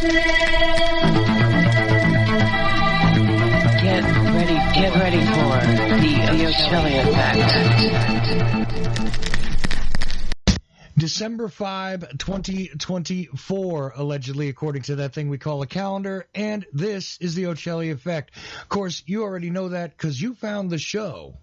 Get ready for the Ochelli effect. December 5, 2024, allegedly, according to that thing we call a calendar, and this is the Ochelli effect. Of course, you already know that because you found the show.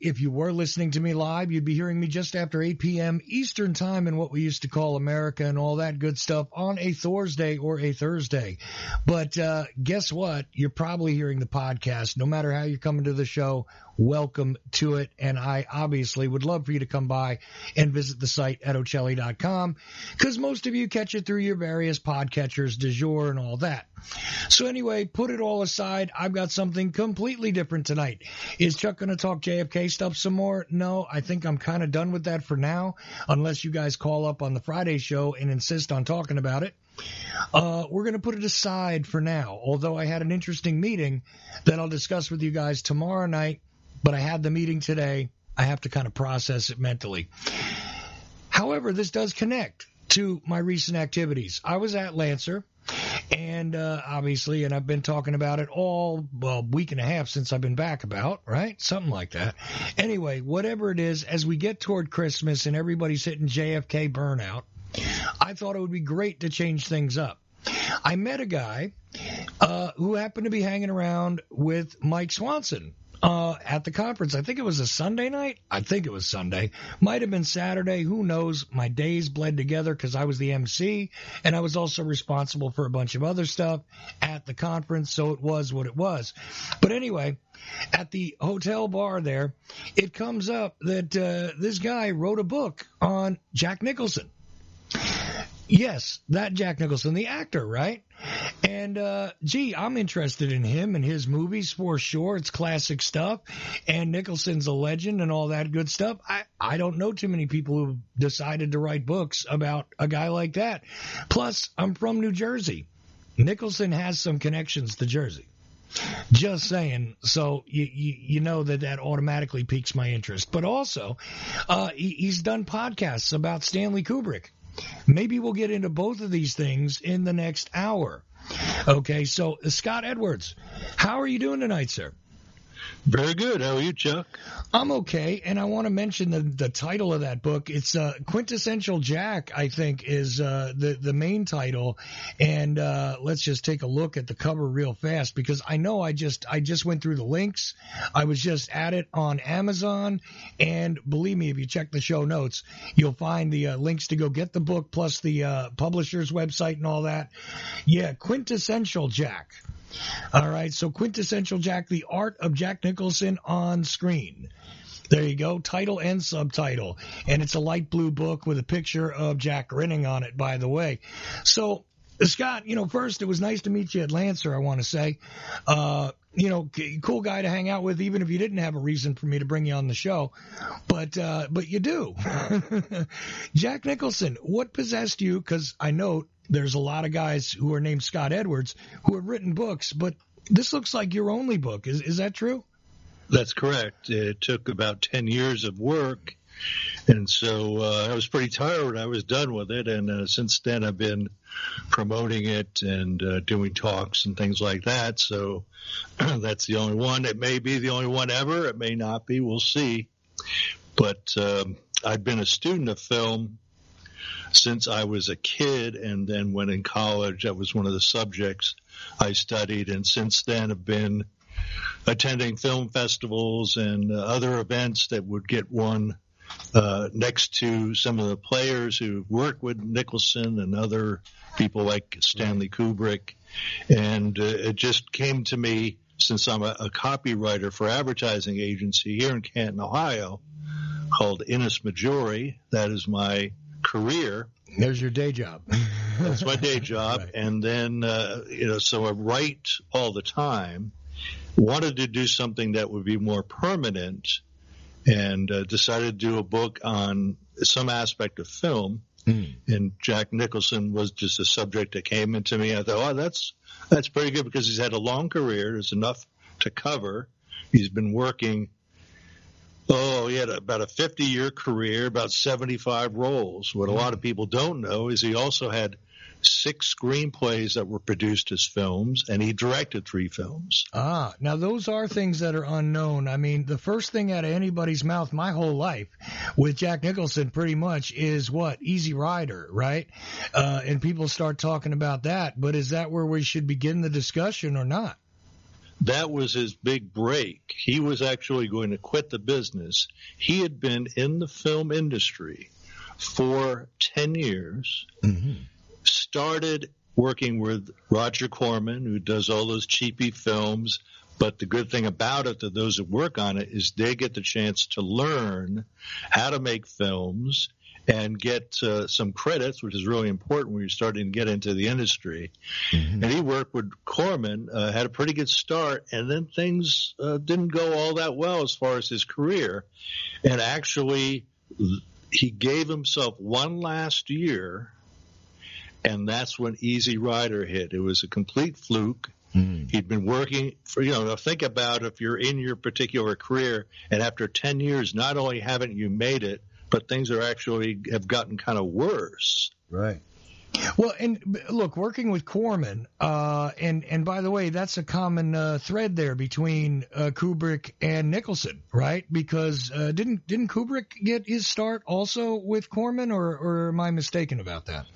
If you were listening to me live, you'd be hearing me just after 8 p.m. Eastern time in what we used to call America and all that good stuff on a Thursday or a Thursday. But guess what? You're probably hearing the podcast. No matter how you're coming to the show, welcome to it. And I obviously would love for you to come by and visit the site at Ochelli.com because most of you catch it through your various podcatchers, du jour, and all that. So anyway, put it all aside. I've got something completely different tonight. Is Chuck going to talk JFK stuff some more? No, I think I'm kind of done with that for now, unless you guys call up on the Friday show and insist on talking about it. We're going to put it aside for now, although I had an interesting meeting that I'll discuss with you guys tomorrow night, but I had the meeting today. I have to kind of process it mentally. However, this does connect to my recent activities. I was at Lancer. And obviously, and I've been talking about it all, week and a half since I've been back about, right? Something like that. Anyway, whatever it is, as we get toward Christmas and everybody's hitting JFK burnout, I thought it would be great to change things up. I met a guy who happened to be hanging around with Mike Swanson at the conference. I think it was a Sunday night. I think it was Sunday. Might have been Saturday. Who knows? My days bled together because I was the MC and I was also responsible for a bunch of other stuff at the conference. So it was what it was. But anyway, at the hotel bar there, it comes up that this guy wrote a book on Jack Nicholson. Yes, that Jack Nicholson, the actor, right? And, I'm interested in him and his movies for sure. It's classic stuff. And Nicholson's a legend and all that good stuff. I don't know too many people who decided to write books about a guy like that. Plus, I'm from New Jersey. Nicholson has some connections to Jersey. Just saying. So you know that automatically piques my interest. But also, he's done podcasts about Stanley Kubrick. Maybe we'll get into both of these things in the next hour. Okay, so Scott Edwards, how are you doing tonight, sir? Very good. How are you, Chuck? I'm okay, and I want to mention the title of that book. It's Quintessential Jack, I think, is the main title. And let's just take a look at the cover real fast because I know I just went through the links. I was just at it on Amazon, and believe me, if you check the show notes, you'll find the links to go get the book plus the publisher's website and all that. Yeah, Quintessential Jack. All right, so Quintessential Jack, the art of Jack Nicholson on screen. There you go, title and subtitle. And it's a light blue book with a picture of Jack grinning on it, by the way. So, Scott, first, it was nice to meet you at Lancer, I want to say. Cool guy to hang out with, even if you didn't have a reason for me to bring you on the show. But you do. Jack Nicholson, what possessed you? Because I know there's a lot of guys who are named Scott Edwards who have written books, but this looks like your only book. Is that true? That's correct. It took about 10 years of work, and so I was pretty tired when I was done with it, and since then I've been promoting it and doing talks and things like that, so that's the only one. It may be the only one ever. It may not be. We'll see. But I've been a student of film since I was a kid, and then when in college, that was one of the subjects I studied, and since then have been attending film festivals and other events that would get one next to some of the players who worked with Nicholson and other people like Stanley Kubrick. And it just came to me, since I'm a copywriter for advertising agency here in Canton, Ohio, called Innis Majori. That is my career. There's your day job. That's my day job. Right. And then, so I write all the time. Wanted to do something that would be more permanent, and decided to do a book on some aspect of film. And Jack Nicholson was just a subject that came into me. I thought, that's pretty good because he's had a long career. There's enough to cover. He's been working Oh, he had about a 50-year career, about 75 roles. What a lot of people don't know is he also had 6 screenplays that were produced as films, and he directed 3 films. Now those are things that are unknown. I mean, the first thing out of anybody's mouth my whole life with Jack Nicholson pretty much is what? Easy Rider, right? And people start talking about that, but is that where we should begin the discussion or not? That was his big break. He was actually going to quit the business. He had been in the film industry for 10 years, started working with Roger Corman, who does all those cheapy films. But the good thing about it, that those that work on it, is they get the chance to learn how to make films and get some credits, which is really important when you're starting to get into the industry. And he worked with Corman, had a pretty good start, and then things didn't go all that well as far as his career. And actually, he gave himself one last year, and that's when Easy Rider hit. It was a complete fluke. He'd been working for, think about if you're in your particular career, and after 10 years, not only haven't you made it, but things have gotten kind of worse. Right. Well, and look, working with Corman, and by the way, that's a common thread there between Kubrick and Nicholson, right? Because didn't Kubrick get his start also with Corman, or am I mistaken about that?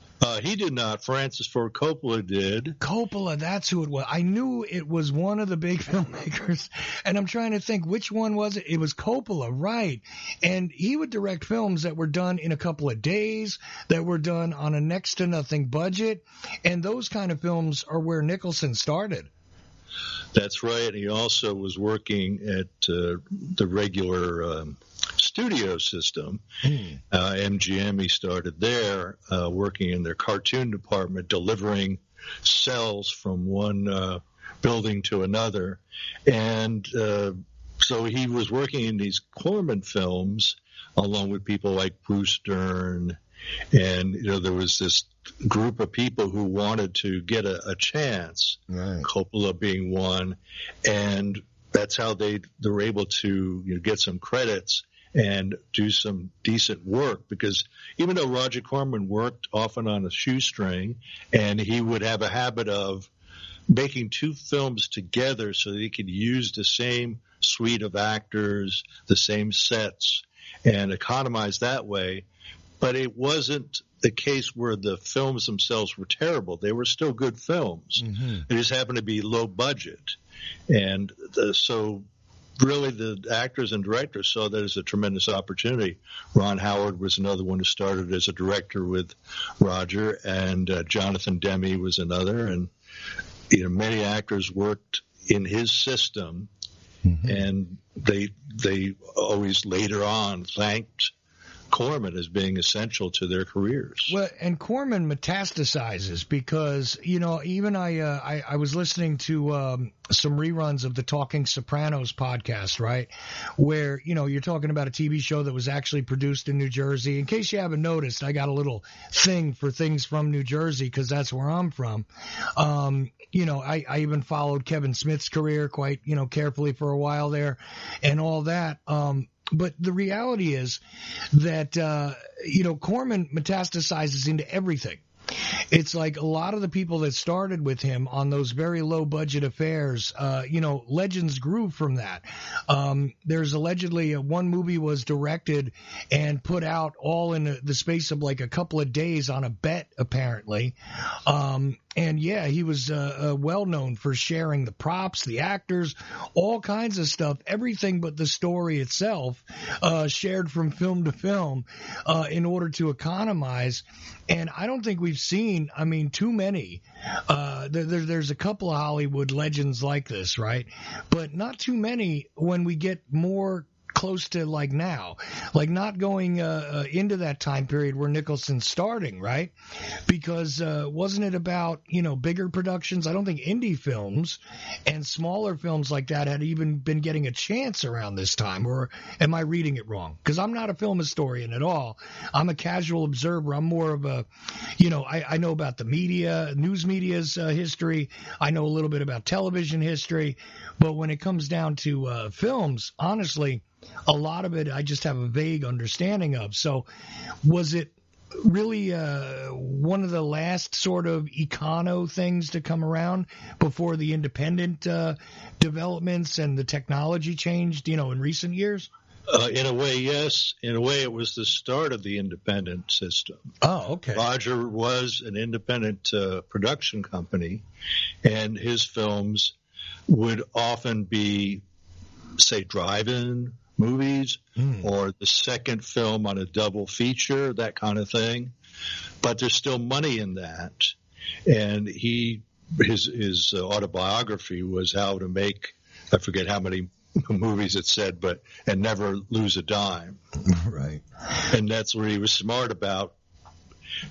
He did not. Francis Ford Coppola did. Coppola, that's who it was. I knew it was one of the big filmmakers, and I'm trying to think which one was it. It was Coppola, right? And he would direct films that were done in a couple of days, that were done on a next to nothing budget, and those kind of films are where Nicholson started. That's right. He also was working at the regular studio system. MGM, he started there, working in their cartoon department, delivering cells from one building to another. And so he was working in these Corman films along with people like Bruce Dern. And, there was this group of people who wanted to get a chance, right. Coppola being one. And that's how they were able to get some credits and do some decent work, because even though Roger Corman worked often on a shoestring, and he would have a habit of making 2 films together so that he could use the same suite of actors, the same sets, and economize that way. But it wasn't the case where the films themselves were terrible. They were still good films. They just happened to be low budget. And so really the actors and directors saw that as a tremendous opportunity. Ron Howard was another one who started as a director with Roger, and Jonathan Demme was another. And many actors worked in his system, and they always later on thanked Corman as being essential to their careers. Well, and Corman metastasizes because, even I was listening to some reruns of the Talking Sopranos podcast, right, where, you're talking about a TV show that was actually produced in New Jersey. In case you haven't noticed, I got a little thing for things from New Jersey because that's where I'm from. I even followed Kevin Smith's career quite, carefully for a while there and all that. But the reality is that, Corman metastasizes into everything. It's like a lot of the people that started with him on those very low budget affairs, legends grew from that. There's allegedly one movie was directed and put out all in the space of like a couple of days on a bet, apparently. And yeah, he was well known for sharing the props, the actors, all kinds of stuff, everything but the story itself, shared from film to film in order to economize. And I don't think we've seen, too many. There's a couple of Hollywood legends like this, right? But not too many when we get more close to like now, like not going into that time period where Nicholson's starting, right? Because wasn't it about, bigger productions? I don't think indie films and smaller films like that had even been getting a chance around this time, or am I reading it wrong? Because I'm not a film historian at all. I'm a casual observer. I'm more of a, I know about the media, news media's history. I know a little bit about television history, but when it comes down to films, honestly, a lot of it I just have a vague understanding of. So was it really one of the last sort of econo things to come around before the independent developments and the technology changed, in recent years? In a way, yes. In a way, it was the start of the independent system. Oh, okay. Roger was an independent production company, and his films would often be, say, drive-in movies or the second film on a double feature, that kind of thing. But there's still money in that. And his autobiography was how to make, I forget how many movies it said, and never lose a dime. Right. And that's what he was smart about.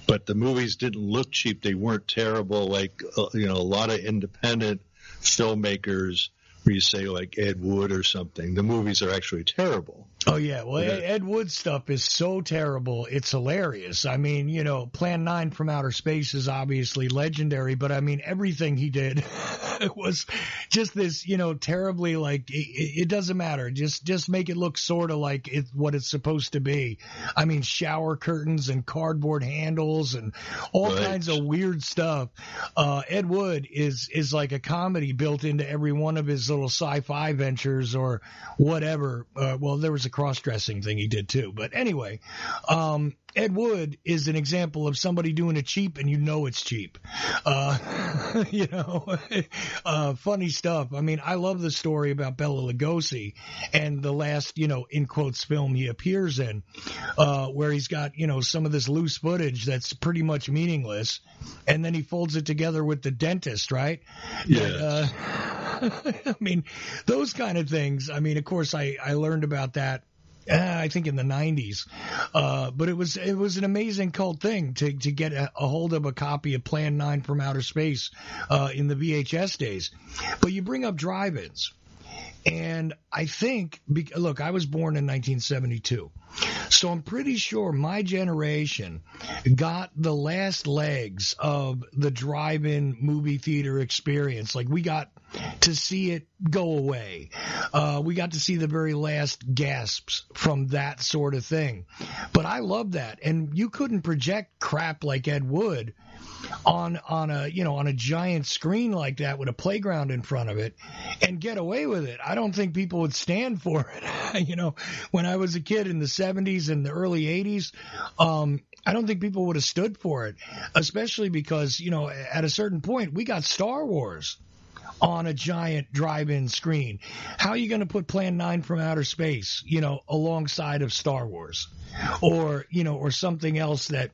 But the movies didn't look cheap. They weren't terrible. Like, a lot of independent filmmakers where you say like Ed Wood or something, the movies are actually terrible. Oh, yeah. Well, Ed Wood stuff is so terrible, it's hilarious. I mean, Plan 9 from Outer Space is obviously legendary, but I mean, everything he did was just this, terribly, like, it doesn't matter. Just make it look sort of like what it's supposed to be. I mean, shower curtains and cardboard handles and all kinds of weird stuff. Ed Wood is like a comedy built into every one of his little sci-fi ventures or whatever. Well, there was a cross-dressing thing he did too. But anyway, Ed Wood is an example of somebody doing it cheap and it's cheap. Funny stuff. I mean, I love the story about Bela Lugosi and the last, in quotes, film he appears in, where he's got, some of this loose footage that's pretty much meaningless. And then he folds it together with the dentist, right? Yeah. I mean, those kind of things. I mean, of course, I learned about that, I think in the 90s. But it was an amazing cult thing to get a hold of a copy of Plan 9 from Outer Space in the VHS days. But you bring up drive-ins. And I think, look, I was born in 1972. So I'm pretty sure my generation got the last legs of the drive-in movie theater experience. Like, we got to see it go away. We got to see the very last gasps from that sort of thing. But I love that. And you couldn't project crap like Ed Wood on a giant screen like that with a playground in front of it and get away with it. I don't think people would stand for it. When I was a kid in the 70s and the early 80s, I don't think people would have stood for it, especially because, at a certain point we got Star Wars on a giant drive-in screen. How are you going to put Plan 9 from Outer Space, alongside of Star Wars? Or something else that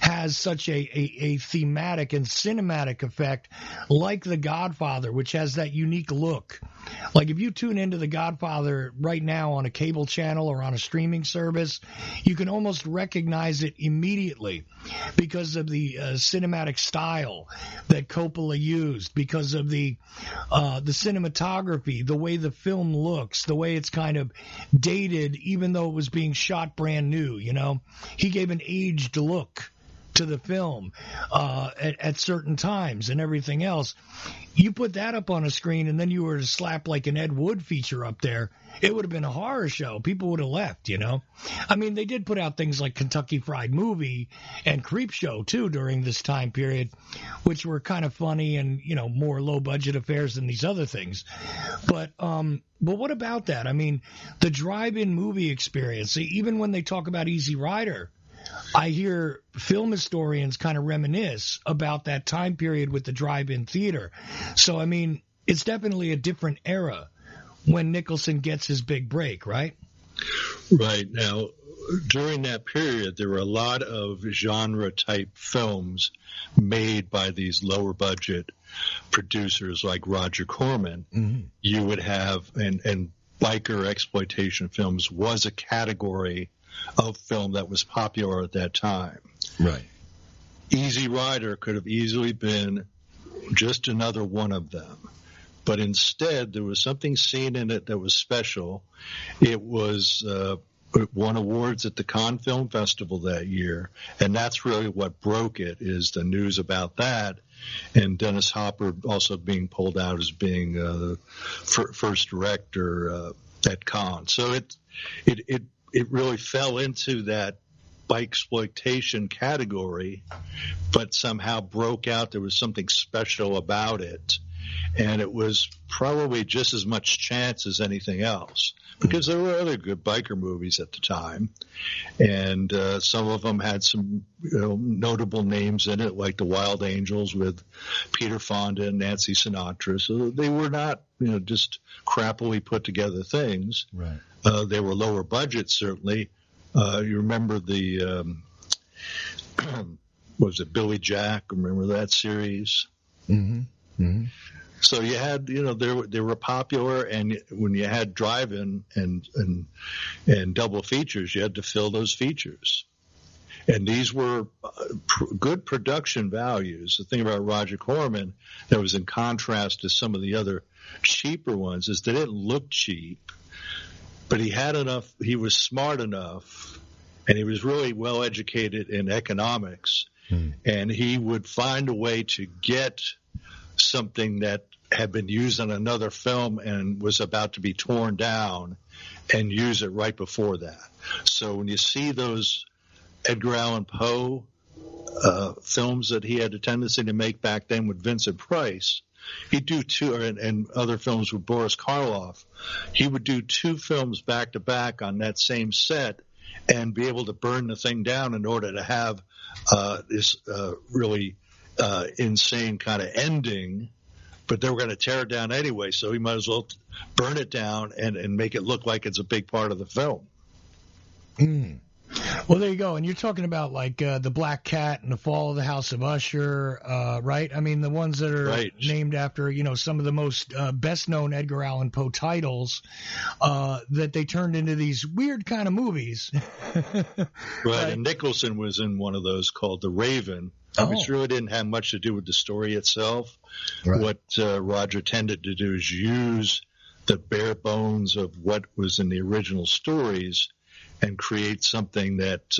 has such a thematic and cinematic effect like The Godfather, which has that unique look. Like, if you tune into The Godfather right now on a cable channel or on a streaming service, you can almost recognize it immediately because of the cinematic style that Coppola used, because of the cinematography, the way the film looks, the way it's kind of dated, even though it was being shot brand new. He gave an aged look to the film at certain times and everything else. You put that up on a screen and then you were to slap like an Ed Wood feature up there, it would have been a horror show. People would have left, I mean, they did put out things like Kentucky Fried Movie and Creepshow too during this time period, which were kind of funny and, more low budget affairs than these other things. But what about that? I mean, the drive-in movie experience, even when they talk about Easy Rider, I hear film historians kind of reminisce about that time period with the drive-in theater. So, I mean, it's definitely a different era when Nicholson gets his big break, right? Right. Now, during that period, there were a lot of genre-type films made by these lower-budget producers like Roger Corman. Mm-hmm. You would have, and biker exploitation films was a category of film that was popular at that time. Right. Easy Rider could have easily been just another one of them. But instead, there was something seen in it that was special. It won awards at the Cannes Film Festival that year, and that's really what broke it, is the news about that. And Dennis Hopper also being pulled out as being the first director at con. So it really fell into that bike exploitation category, but somehow broke out. There was something special about it, and it was probably just as much chance as anything else, because there were other good biker movies at the time, and some of them had some notable names in it, like The Wild Angels with Peter Fonda and Nancy Sinatra. So they were not just crappily put together things. Right. They were lower budget, certainly. You remember the was it Billy Jack? Remember that series? Mm-hmm. Mm-hmm. So you had, they were popular, and when you had drive-in and double features, you had to fill those features. And these were good production values. The thing about Roger Corman that was in contrast to some of the other cheaper ones is they didn't look cheap, but he had enough, he was smart enough, and he was really well educated in economics, and he would find a way to get something that had been used in another film and was about to be torn down and use it right before that. So when you see those Edgar Allan Poe films that he had a tendency to make back then with Vincent Price, he'd do two, and other films with Boris Karloff, he would do two films back to back on that same set and be able to burn the thing down in order to have this really insane kind of ending. But they were going to tear it down anyway, so he might as well burn it down and make it look like it's a big part of the film. Well, there you go. And you're talking about like the Black Cat and the Fall of the House of Usher, right? I mean, the ones that are named after, some of the most best-known Edgar Allan Poe titles that they turned into these weird kind of movies. Right, and Nicholson was in one of those called The Raven, which really didn't have much to do with the story itself. Right. What Roger tended to do is use the bare bones of what was in the original stories and create something that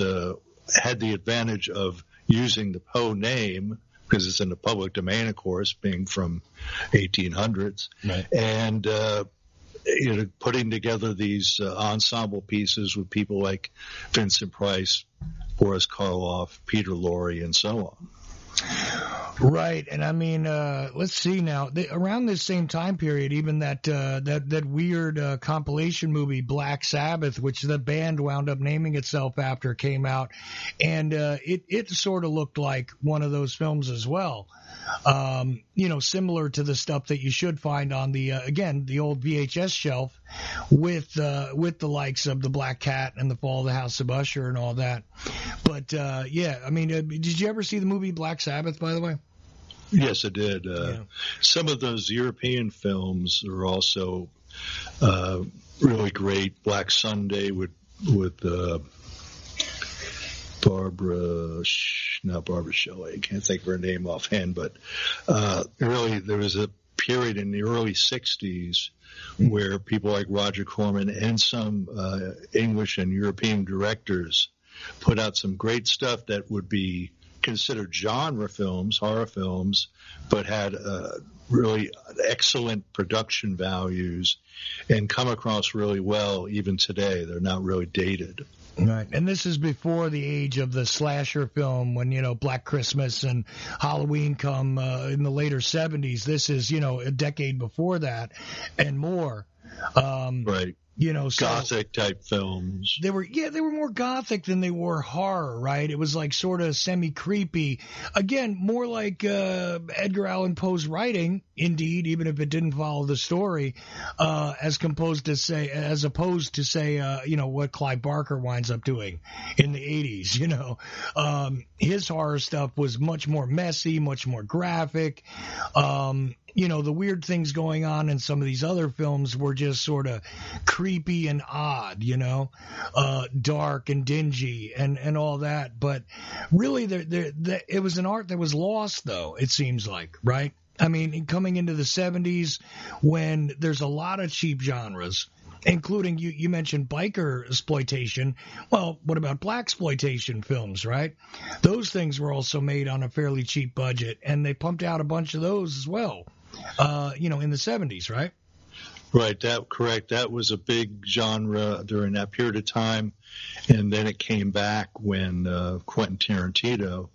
had the advantage of using the Poe name, because it's in the public domain, of course, being from 1800s, right. And putting together these ensemble pieces with people like Vincent Price, Boris Karloff, Peter Lorre, and so on. Right, and I mean, let's see now. Around this same time period, even that weird compilation movie Black Sabbath, which the band wound up naming itself after, came out, and it sort of looked like one of those films as well. Similar to the stuff that you should find on the old VHS shelf with the likes of the Black Cat and the Fall of the House of Usher and all that. But I mean, did you ever see the movie Black Sabbath, by the way? Yes, I did. Some of those European films are also really great. Black Sunday with not Barbara Shelley. I can't think of her name offhand, but really there was a period in the early 60s where people like Roger Corman and some English and European directors put out some great stuff that would be considered genre films, horror films, but had really excellent production values and come across really well even today. They're not really dated. Right, and this is before the age of the slasher film when, Black Christmas and Halloween come in the later 70s. This is, a decade before that and more. Right. Gothic type films. They were more gothic than they were horror, right? It was like sort of semi-creepy. Again, more like Edgar Allan Poe's writing, indeed, even if it didn't follow the story, as opposed to say, what Clive Barker winds up doing in the 80s, His horror stuff was much more messy, much more graphic. The weird things going on in some of these other films were just sort of creepy and odd, dark and dingy and all that. But really, it was an art that was lost, though, it seems like, right? I mean, coming into the 70s when there's a lot of cheap genres, including you mentioned biker exploitation. Well, what about black exploitation films, right? Those things were also made on a fairly cheap budget, and they pumped out a bunch of those as well. In the 70s, right? Right, correct. That was a big genre during that period of time, and then it came back when Quentin Tarantino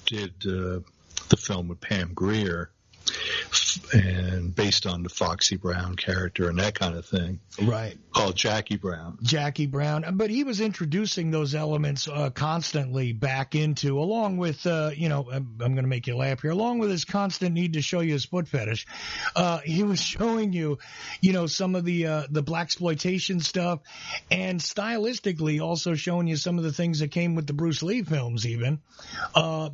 did the film with Pam Grier, and based on the Foxy Brown character and that kind of thing. Right. Called Jackie Brown. Jackie Brown. But he was introducing those elements constantly back into, along with, I'm going to make you laugh here, along with his constant need to show you his foot fetish. He was showing you, some of the blaxploitation stuff, and stylistically also showing you some of the things that came with the Bruce Lee films even,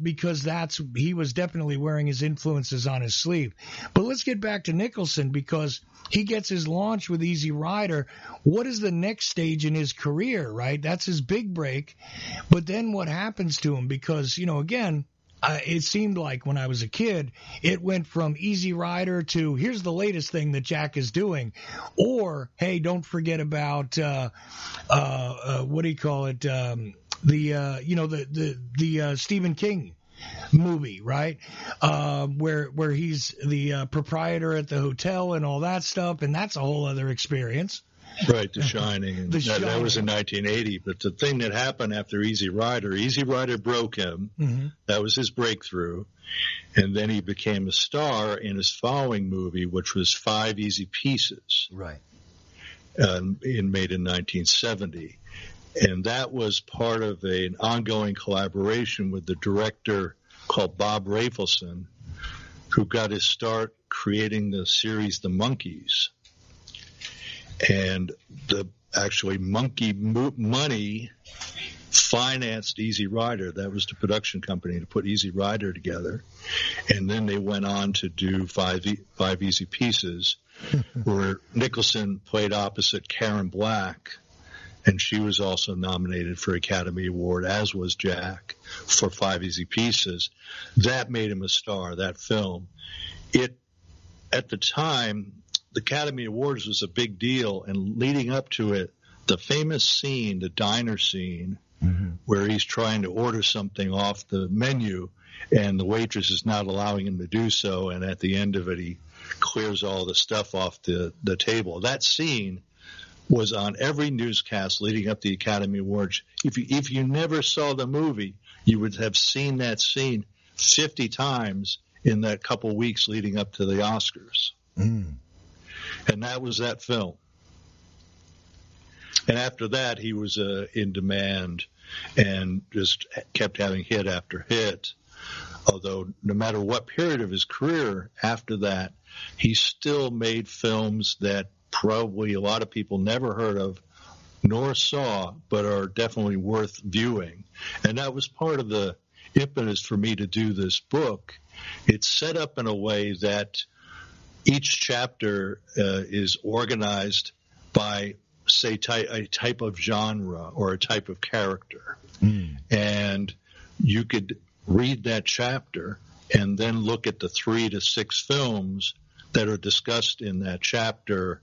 because he was definitely wearing his influences on his sleeve. But let's get back to Nicholson, because he gets his launch with Easy Rider. What is the next stage in his career, right? That's his big break. But then what happens to him? Because, again, it seemed like when I was a kid, it went from Easy Rider to here's the latest thing that Jack is doing. Or, hey, don't forget about, what do you call it? The Stephen King movie, right? Where he's the proprietor at the hotel and all that stuff, and that's a whole other experience. Right, The Shining. That was in 1980. But the thing that happened after Easy Rider broke him. Mm-hmm. That was his breakthrough. And then he became a star in his following movie, which was 5 Easy Pieces. Right. Made in 1970. And that was part of an ongoing collaboration with the director called Bob Rafelson, who got his start creating the series The Monkees. And actually Monkey Money financed Easy Rider. That was the production company to put Easy Rider together. And then they went on to do 5 Easy Pieces, where Nicholson played opposite Karen Black. And she was also nominated for Academy Award, as was Jack, for 5 Easy Pieces. That made him a star, that film. At the time, the Academy Awards was a big deal, and leading up to it, the famous scene, the diner scene, mm-hmm. where he's trying to order something off the menu, and the waitress is not allowing him to do so, and at the end of it, he clears all the stuff off the table. That scene was on every newscast leading up to the Academy Awards. If you never saw the movie, you would have seen that scene 50 times in that couple weeks leading up to the Oscars. Mm. And that was that film. And after that, he was in demand and just kept having hit after hit. Although no matter what period of his career after that, he still made films that probably a lot of people never heard of nor saw, but are definitely worth viewing. And that was part of the impetus for me to do this book. It's set up in a way that each chapter is organized by, say, a type of genre or a type of character. Mm. And you could read that chapter and then look at the 3 to 6 films that are discussed in that chapter,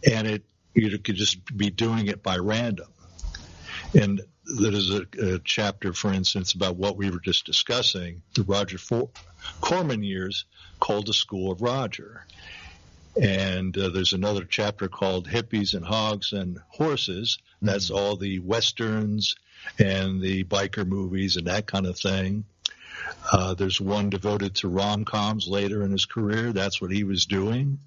and you could just be doing it by random. And there is a chapter, for instance, about what we were just discussing, the Roger Corman years, called The School of Roger. And there's another chapter called Hippies and Hogs and Horses. That's all the Westerns and the biker movies and that kind of thing. There's one devoted to rom-coms later in his career. That's what he was doing.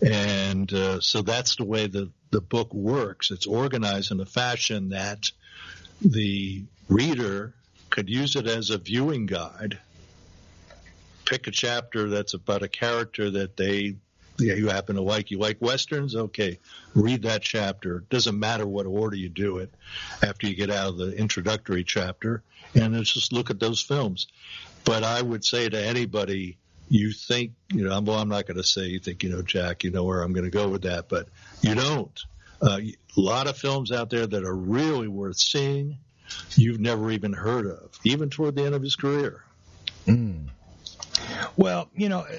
And so that's the way the book works. It's organized in a fashion that the reader could use it as a viewing guide. Pick a chapter that's about a character that you happen to like. You like Westerns? Okay, read that chapter. It doesn't matter what order you do it after you get out of the introductory chapter, and let's just look at those films. But I would say to anybody, you think, I'm not going to say you think, Jack, you know where I'm going to go with that, but you don't. A lot of films out there that are really worth seeing, you've never even heard of, even toward the end of his career. Mm. Well,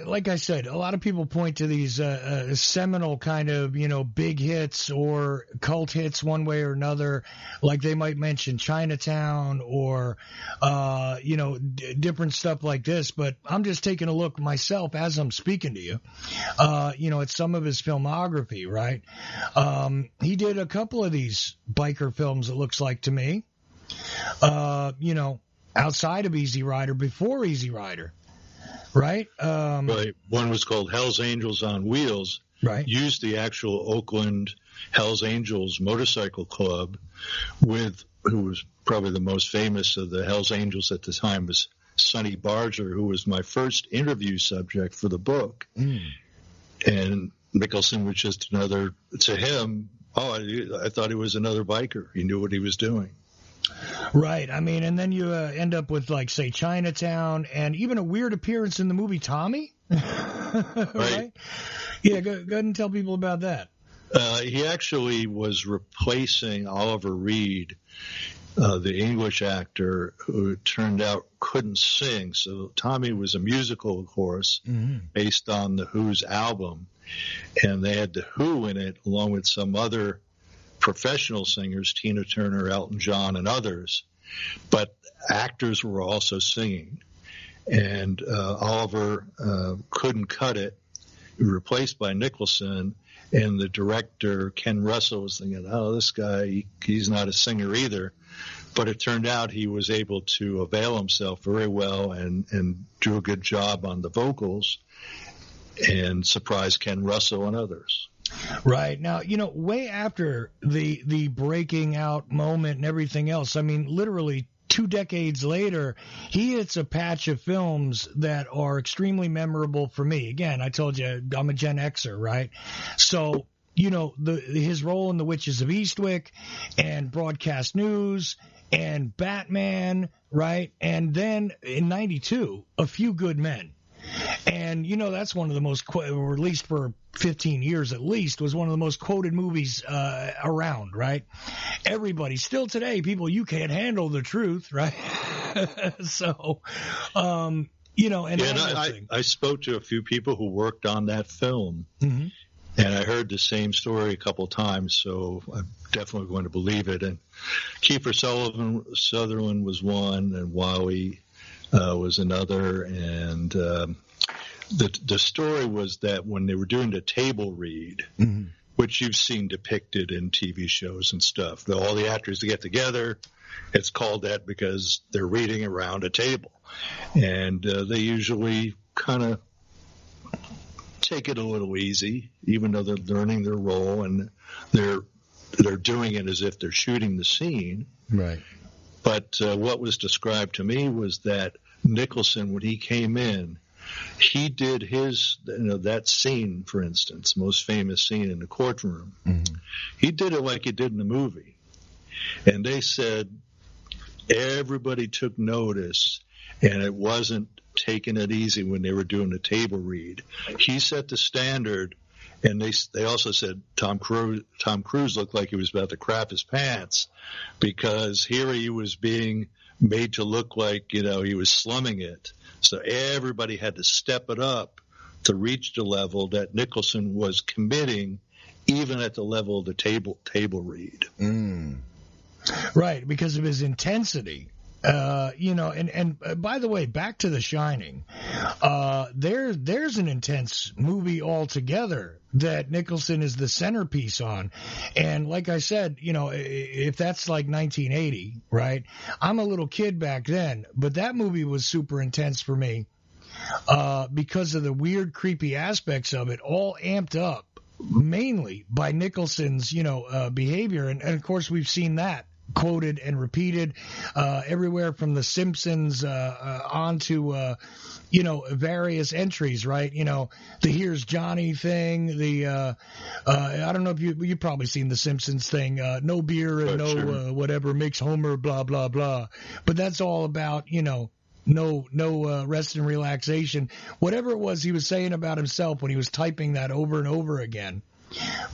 like I said, a lot of people point to these seminal kind of, big hits or cult hits one way or another. Like they might mention Chinatown or, different stuff like this. But I'm just taking a look myself as I'm speaking to you, at some of his filmography, right? He did a couple of these biker films, it looks like to me, outside of Easy Rider, before Easy Rider. Right. Right. One was called Hell's Angels on Wheels. Right. Used the actual Oakland Hell's Angels motorcycle club who was probably the most famous of the Hell's Angels at the time was Sonny Barger, who was my first interview subject for the book. And Nicholson was just another, to him, I thought he was another biker. He knew what he was doing. Right. I mean, and then you end up with, like, say, Chinatown and even a weird appearance in the movie Tommy. Right? Yeah, go ahead and tell people about that. He actually was replacing Oliver Reed, the English actor who it turned out couldn't sing. So Tommy was a musical, of course, based on the Who's album. And they had the Who in it along with some other professional singers, Tina Turner, Elton John, and others, but actors were also singing. And Oliver couldn't cut it, replaced by Nicholson, and the director, Ken Russell, was thinking, this guy, he's not a singer either. But it turned out he was able to avail himself very well and do a good job on the vocals and surprise Ken Russell and others. Right. Now, way after the breaking out moment and everything else, I mean, literally 2 decades later, he hits a patch of films that are extremely memorable for me. Again, I told you I'm a Gen Xer, right? So, his role in The Witches of Eastwick and Broadcast News and Batman, right? And then in 92, A Few Good Men. And, that's one of the most, or at least for 15 years at least, was one of the most quoted movies around, right? Everybody, still today, people, you can't handle the truth, right? So, and I spoke to a few people who worked on that film, and I heard the same story a couple of times, so I'm definitely going to believe it. And Kiefer Sutherland was one, and Wowie was another, and the story was that when they were doing the table read, which you've seen depicted in TV shows and stuff, all the actors get together, it's called that because they're reading around a table, and they usually kind of take it a little easy, even though they're learning their role and they're doing it as if they're shooting the scene. Right. But what was described to me was that Nicholson, when he came in, he did his, that scene, for instance, most famous scene in the courtroom. He did it like he did in the movie. And they said everybody took notice, and it wasn't taking it easy when they were doing the table read. He set the standard, and they also said Tom Cruise looked like he was about to crap his pants, because here he was being made to look like, he was slumming it. So everybody had to step it up to reach the level that Nicholson was committing, even at the level of the table read. Right, because of his intensity. And by the way, back to The Shining, there's an intense movie altogether that Nicholson is the centerpiece on. And like I said, if that's like 1980, right, I'm a little kid back then, but that movie was super intense for me, because of the weird, creepy aspects of it, all amped up mainly by Nicholson's, behavior. And of course, we've seen that quoted and repeated everywhere from The Simpsons onto various entries, right? The Here's Johnny thing, the I don't know if you've probably seen The Simpsons thing, no beer and no whatever makes Homer blah blah blah, but that's all about no rest and relaxation, whatever it was he was saying about himself when he was typing that over and over again,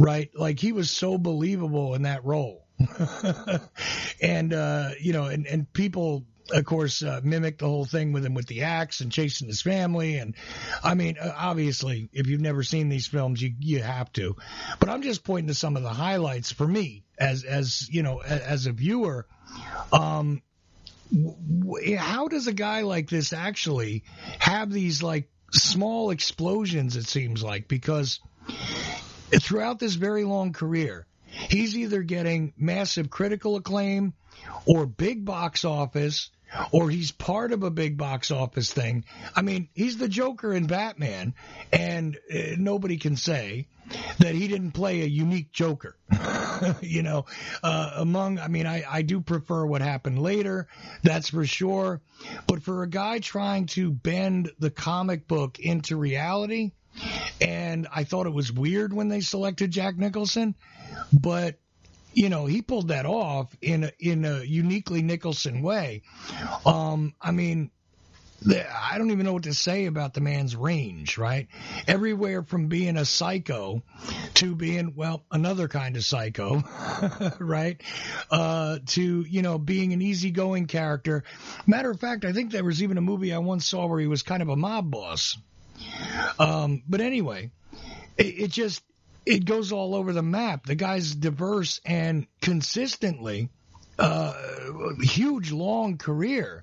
right? Like, he was so believable in that role. And and people of course, mimicked the whole thing with him with the axe and chasing his family. And I mean, obviously, if you've never seen these films, you have to. But I'm just pointing to some of the highlights for me as you know, as a viewer. How does a guy like this actually have these like small explosions? It seems like, because throughout this very long career, he's either getting massive critical acclaim or big box office, or he's part of a big box office thing. I mean, he's the Joker in Batman, and nobody can say that he didn't play a unique Joker. You know, I do prefer what happened later, that's for sure. But for a guy trying to bend the comic book into reality, and I thought it was weird when they selected Jack Nicholson, but you know, he pulled that off in a uniquely Nicholson way. I mean, I don't even know what to say about the man's range, right? Everywhere from being a psycho to being, well, another kind of psycho, right? To, you know, being an easygoing character. Matter of fact, I think there was even a movie I once saw where he was kind of a mob boss. But anyway, it goes all over the map. The guy's diverse and consistently huge, long career.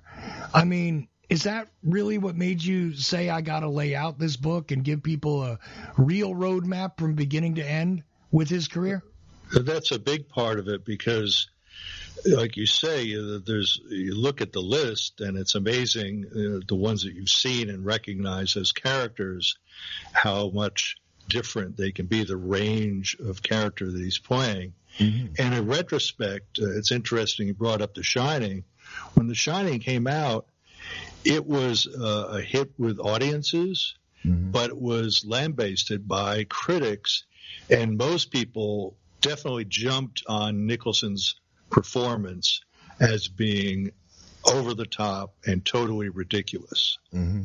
I mean, is that really what made you say, I got to lay out this book and give people a real roadmap from beginning to end with his career? That's a big part of it because, like you say, you look at the list and it's amazing, the ones that you've seen and recognize as characters, how much different they can be, the range of character that he's playing. Mm-hmm. And in retrospect, it's interesting you brought up The Shining. When The Shining came out, it was a hit with audiences, mm-hmm. but it was lambasted by critics, and most people definitely jumped on Nicholson's performance as being over the top and totally ridiculous. Mm-hmm.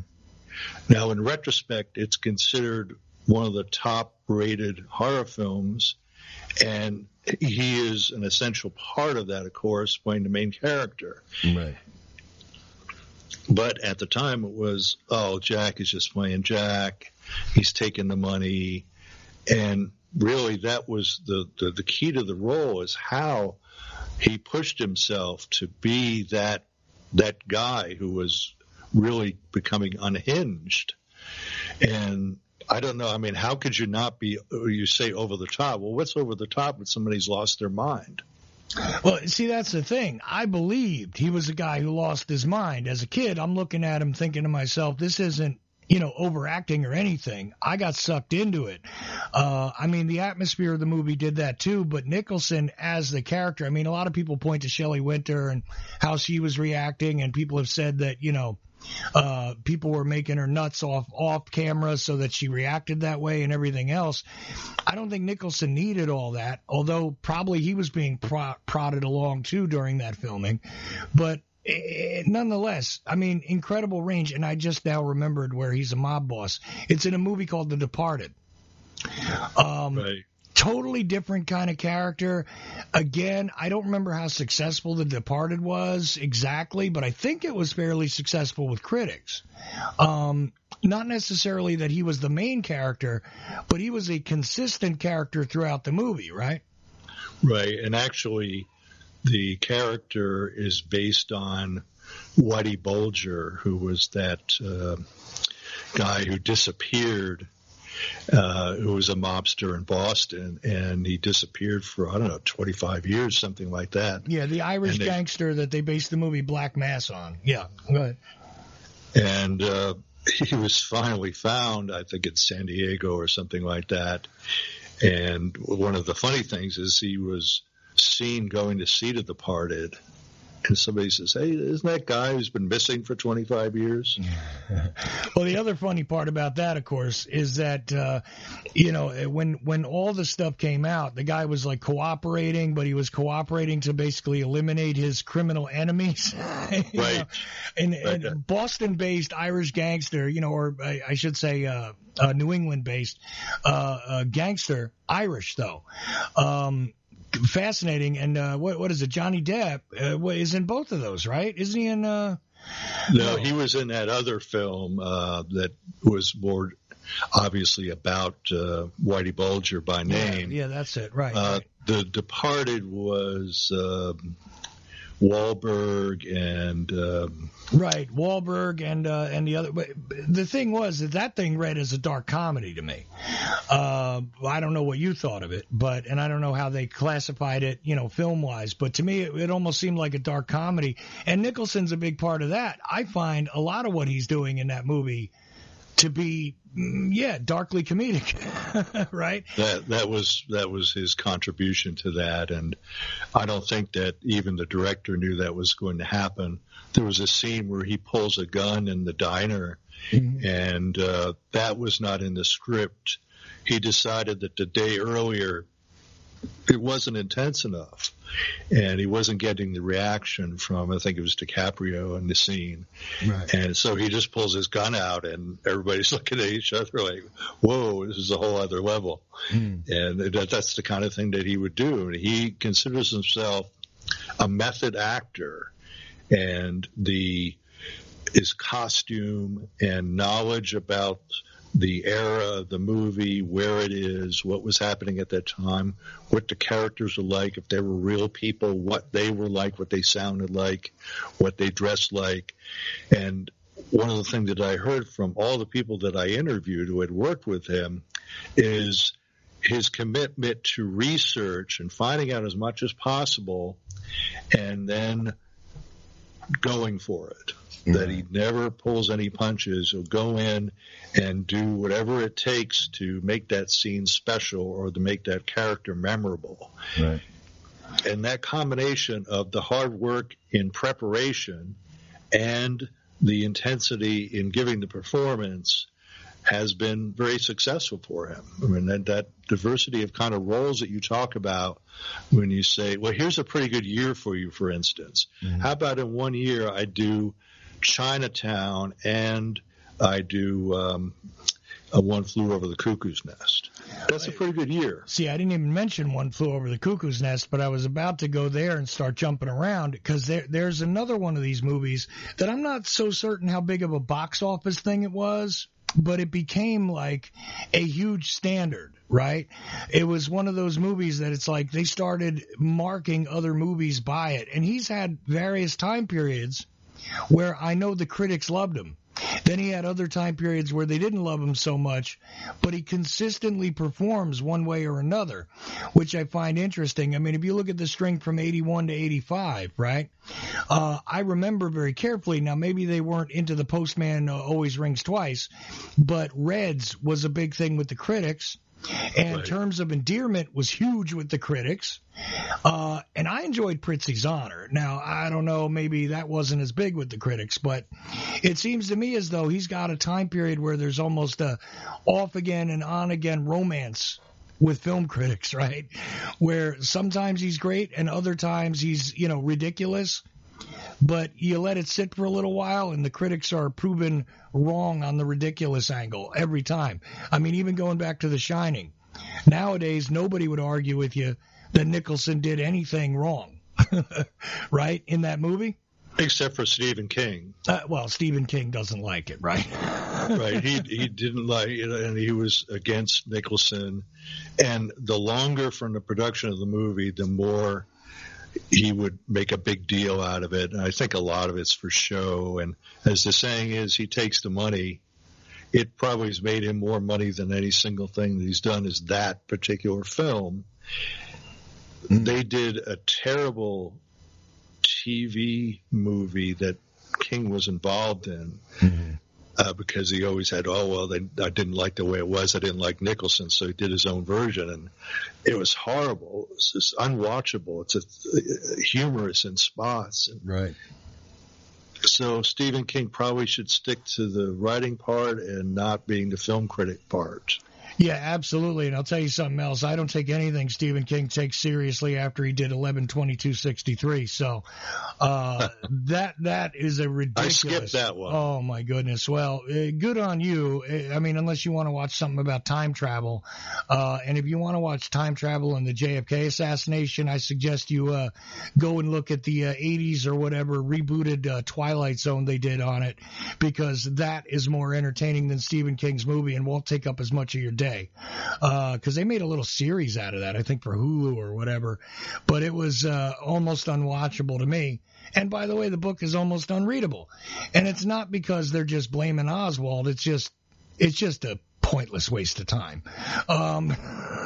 Now, in retrospect, it's considered one of the top-rated horror films, and he is an essential part of that, of course, playing the main character. Right. But at the time, it was, Jack is just playing Jack. He's taking the money. And really, that was the key to the role, is how he pushed himself to be that guy who was really becoming unhinged. And I don't know. I mean, how could you not be, you say over the top? Well, what's over the top when somebody's lost their mind? Well, see, that's the thing. I believed he was a guy who lost his mind. As a kid, I'm looking at him thinking to myself, this isn't, overacting or anything. I got sucked into it. I mean, the atmosphere of the movie did that too, but Nicholson as the character, I mean, a lot of people point to Shelley Winter and how she was reacting, and people have said that, people were making her nuts off camera so that she reacted that way and everything else. I don't think Nicholson needed all that, although probably he was being prodded along too during that filming. But nonetheless, I mean, incredible range. And I just now remembered where he's a mob boss. It's in a movie called The Departed. Right. Totally different kind of character. Again, I don't remember how successful The Departed was exactly, but I think it was fairly successful with critics. Not necessarily that he was the main character, but he was a consistent character throughout the movie, right? Right, and actually the character is based on Whitey Bulger, who was that guy who disappeared, who was a mobster in Boston, and he disappeared for, 25 years, something like that. Yeah, the Irish gangster that they based the movie Black Mass on. Yeah, go ahead. And he was finally found, I think it's San Diego or something like that. And one of the funny things is he was seen going to see The Departed, and somebody says, hey, isn't that guy who's been missing for 25 years? Well, the other funny part about that, of course, is that, when all the stuff came out, the guy was like cooperating, but he was cooperating to basically eliminate his criminal enemies. Right. And Boston-based Irish gangster, or I should say New England-based gangster, Irish, though. fascinating. And what is it? Johnny Depp is in both of those, right? Isn't he in? No, he was in that other film that was more obviously about Whitey Bulger by name. Yeah, that's it. Right. The Departed was Wahlberg and Wahlberg and the other. But the thing was that thing read as a dark comedy to me. I don't know what you thought of it, and I don't know how they classified it, film wise. But to me, it almost seemed like a dark comedy. And Nicholson's a big part of that. I find a lot of what he's doing in that movie to be, darkly comedic, right? That was his contribution to that, and I don't think that even the director knew that was going to happen. There was a scene where he pulls a gun in the diner, and that was not in the script. He decided that the day earlier it wasn't intense enough, and he wasn't getting the reaction from, I think it was DiCaprio in the scene. Right. And so he just pulls his gun out, and everybody's looking at each other like, whoa, this is a whole other level. And that's the kind of thing that he would do. And he considers himself a method actor, and his costume and knowledge about the era of the movie, where it is, what was happening at that time, what the characters were like, if they were real people, what they were like, what they sounded like, what they dressed like. And one of the things that I heard from all the people that I interviewed who had worked with him is his commitment to research and finding out as much as possible and then going for it. That he never pulls any punches. He'll go in and do whatever it takes to make that scene special or to make that character memorable. Right. And that combination of the hard work in preparation and the intensity in giving the performance has been very successful for him. I mean, that diversity of kind of roles that you talk about when you say, well, here's a pretty good year for you, for instance. How about in 1 year I do Chinatown and I do a One Flew Over the Cuckoo's Nest. That's a pretty good year. See, I didn't even mention One Flew Over the Cuckoo's Nest, but I was about to go there and start jumping around because there's another one of these movies that I'm not so certain how big of a box office thing it was, but it became like a huge standard, right? It was one of those movies that it's like they started marking other movies by it. And he's had various time periods where I know the critics loved him. Then he had other time periods where they didn't love him so much, but he consistently performs one way or another, which I find interesting. I mean, if you look at the string from 81 to 85, right? I remember very carefully. Now, maybe they weren't into The Postman Always Rings Twice, but Reds was a big thing with the critics. And Terms of Endearment was huge with the critics. And I enjoyed Prizzi's Honor. Now, I don't know, maybe that wasn't as big with the critics, but it seems to me as though he's got a time period where there's almost a off-again and on-again romance with film critics, right? Where sometimes he's great and other times he's, ridiculous. But you let it sit for a little while, and the critics are proven wrong on the ridiculous angle every time. I mean, even going back to The Shining. Nowadays, nobody would argue with you that Nicholson did anything wrong, right, in that movie? Except for Stephen King. Well, Stephen King doesn't like it, right? Right. He didn't like it, and he was against Nicholson. And the longer from the production of the movie, the more he would make a big deal out of it. And I think a lot of it's for show. And as the saying is, he takes the money. It probably has made him more money than any single thing that he's done is that particular film. They did a terrible TV movie that King was involved in because he always had, I didn't like the way it was. I didn't like Nicholson, so he did his own version, and it was horrible. It was just unwatchable. It's humorous in spots. Right. So Stephen King probably should stick to the writing part and not being the film critic part. Yeah, absolutely. And I'll tell you something else. I don't take anything Stephen King takes seriously after he did 11/22/63. So that is a ridiculous. I skipped that one. Oh, my goodness. Well, good on you. I mean, unless you want to watch something about time travel. And if you want to watch time travel and the JFK assassination, I suggest you go and look at the 80s or whatever rebooted Twilight Zone they did on it, because that is more entertaining than Stephen King's movie and won't take up as much of your day. Because they made a little series out of that, I think for Hulu or whatever, but it was almost unwatchable to me. And by the way, the book is almost unreadable, and it's not because they're just blaming Oswald. It's just a pointless waste of time.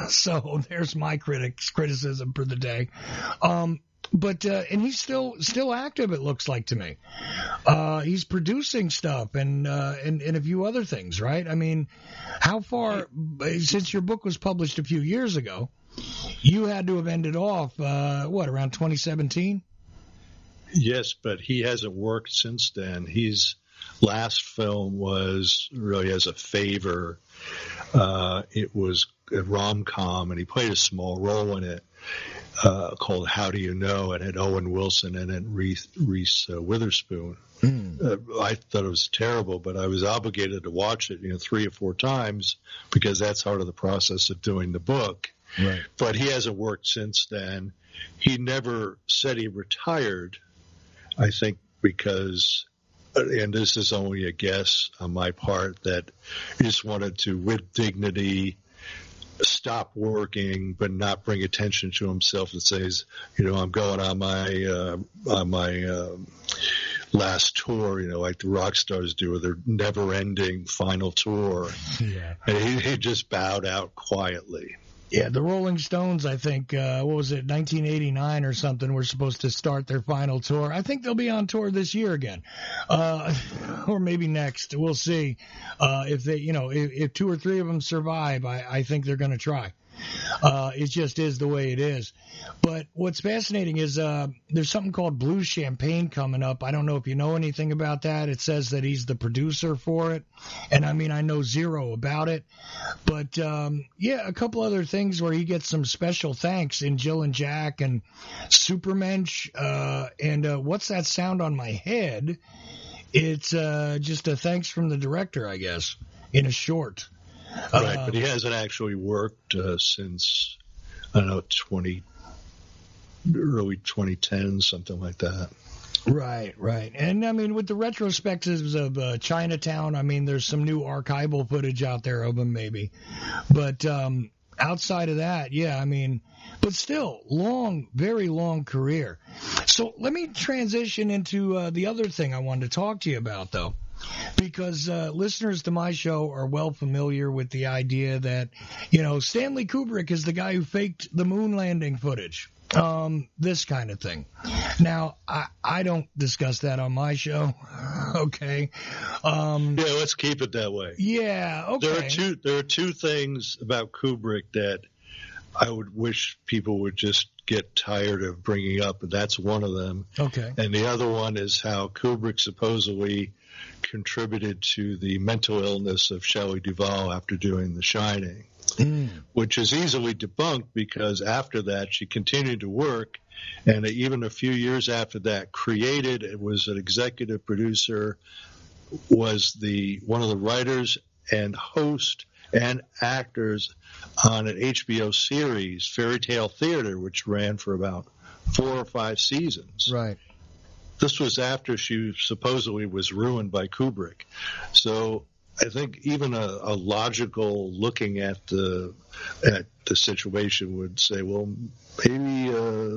So there's my criticism for the day. But and he's still active, it looks like to me. He's producing stuff and a few other things, right? I mean, how far, since your book was published a few years ago, you had to have ended off, around 2017? Yes, but he hasn't worked since then. His last film was really as a favor. It was a rom-com, and he played a small role in it. Called How Do You Know? It had Owen Wilson and then Reese Witherspoon. I thought it was terrible, but I was obligated to watch it 3 or 4 times because that's part of the process of doing the book. Right. But he hasn't worked since then. He never said he retired, I think because, and this is only a guess on my part, that he just wanted to, with dignity, stop working but not bring attention to himself and says, I'm going on my last tour, like the rock stars do, their never-ending final tour. Yeah. And he just bowed out quietly. Yeah, the Rolling Stones, I think, 1989 or something, were supposed to start their final tour. I think they'll be on tour this year again, or maybe next. We'll see. If they, if 2 or 3 of them survive, I think they're going to try. It just is the way it is. But what's fascinating is there's something called Blue Champagne coming up. I don't know if you know anything about that. It says that he's the producer for it. And I mean, I know zero about it. But, a couple other things where he gets some special thanks in Jill and Jack and Supermensch. And what's that sound on my head? It's just a thanks from the director, I guess, in a short. Right, but he hasn't actually worked since, I don't know, early 2010, something like that. Right. And, I mean, with the retrospectives of Chinatown, I mean, there's some new archival footage out there of him, maybe. But outside of that, yeah, I mean, but still, very long career. So let me transition into the other thing I wanted to talk to you about, though. Because listeners to my show are well familiar with the idea that, Stanley Kubrick is the guy who faked the moon landing footage. This kind of thing. Now, I don't discuss that on my show. Okay. Let's keep it that way. Yeah, okay. There are two things about Kubrick that I would wish people would just get tired of bringing up, and that's one of them. Okay. And the other one is how Kubrick supposedly contributed to the mental illness of Shelley Duvall after doing The Shining, which is easily debunked because after that she continued to work, and even a few years after that was an executive producer, was one of the writers and host and actors on an HBO series, Fairy Tale Theater, which ran for about 4 or 5 seasons. Right. This was after she supposedly was ruined by Kubrick. So I think even a logical looking at the situation would say, well, maybe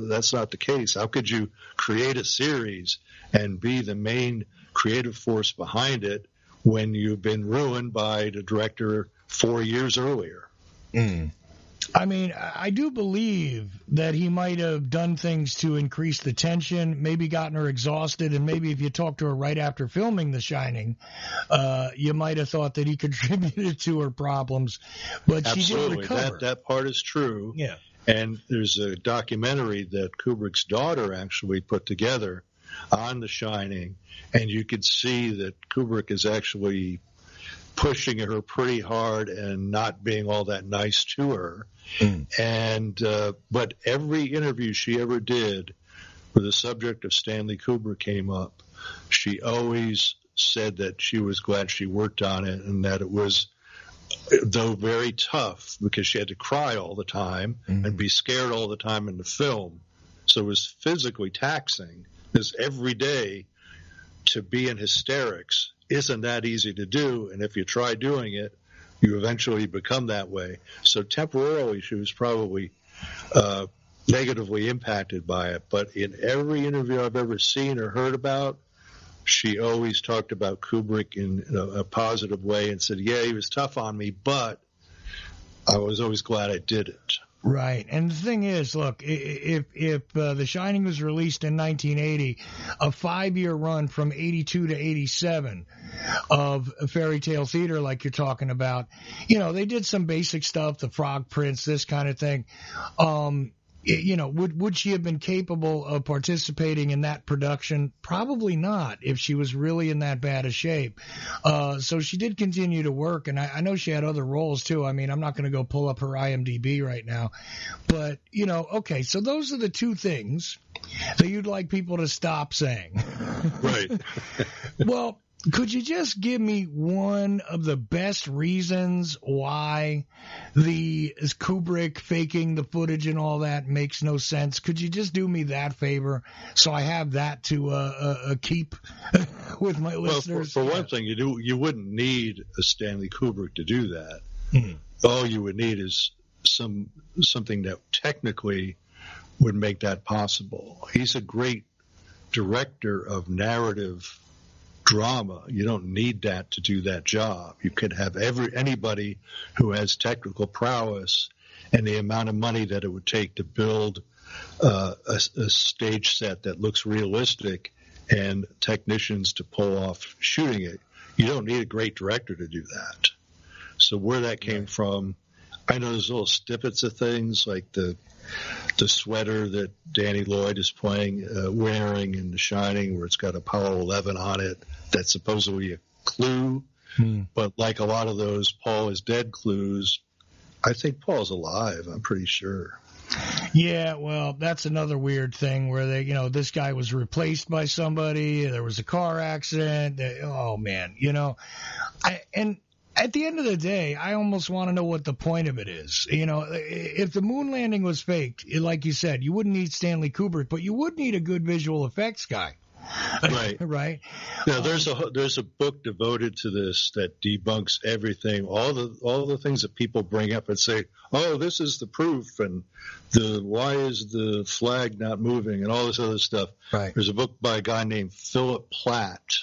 that's not the case. How could you create a series and be the main creative force behind it when you've been ruined by the director 4 years earlier? I mean, I do believe that he might have done things to increase the tension, maybe gotten her exhausted, and maybe if you talked to her right after filming The Shining, you might have thought that he contributed to her problems, but Absolutely. She did recover. That part is true. Yeah. And there's a documentary that Kubrick's daughter actually put together on The Shining, and you could see that Kubrick is actually pushing her pretty hard and not being all that nice to her. And but every interview she ever did where the subject of Stanley Kubrick came up, she always said that she was glad she worked on it, and that it was, though very tough, because she had to cry all the time and be scared all the time in the film. So it was physically taxing, because every day to be in hysterics isn't that easy to do. And if you try doing it, you eventually become that way. So temporarily, she was probably negatively impacted by it. But in every interview I've ever seen or heard about, she always talked about Kubrick in a positive way and said, yeah, he was tough on me, but I was always glad I did it. Right. And the thing is, look, if The Shining was released in 1980, a 5-year run from 82 to 87 of fairy tale theater like you're talking about, they did some basic stuff, the Frog Prince, this kind of thing. Would she have been capable of participating in that production? Probably not, if she was really in that bad a shape. So she did continue to work, and I know she had other roles too. I mean, I'm not going to go pull up her IMDb right now, but okay. So those are the two things that you'd like people to stop saying. Right. Well, could you just give me one of the best reasons why the Kubrick faking the footage and all that makes no sense? Could you just do me that favor so I have that to keep with my listeners? Well, for one thing, you wouldn't need a Stanley Kubrick to do that. All you would need is something that technically would make that possible. He's a great director of narrative drama. You don't need that to do that job. You could have anybody who has technical prowess and the amount of money that it would take to build a stage set that looks realistic and technicians to pull off shooting it. You don't need a great director to do that. So where that came from, I know there's little snippets of things like the sweater that Danny Lloyd is wearing in The Shining, where it's got Apollo 11 on it. That's supposedly a clue. But like a lot of those Paul is dead clues, I think Paul's alive. I'm pretty sure. Yeah, well, that's another weird thing where this guy was replaced by somebody. There was a car accident. Oh man, and at the end of the day, I almost want to know what the point of it is. If the moon landing was faked, like you said, you wouldn't need Stanley Kubrick, but you would need a good visual effects guy. Right. Right. Now, there's a book devoted to this that debunks everything, all the things that people bring up and say, oh, this is the proof, and why is the flag not moving, and all this other stuff. Right. There's a book by a guy named Philip Platt,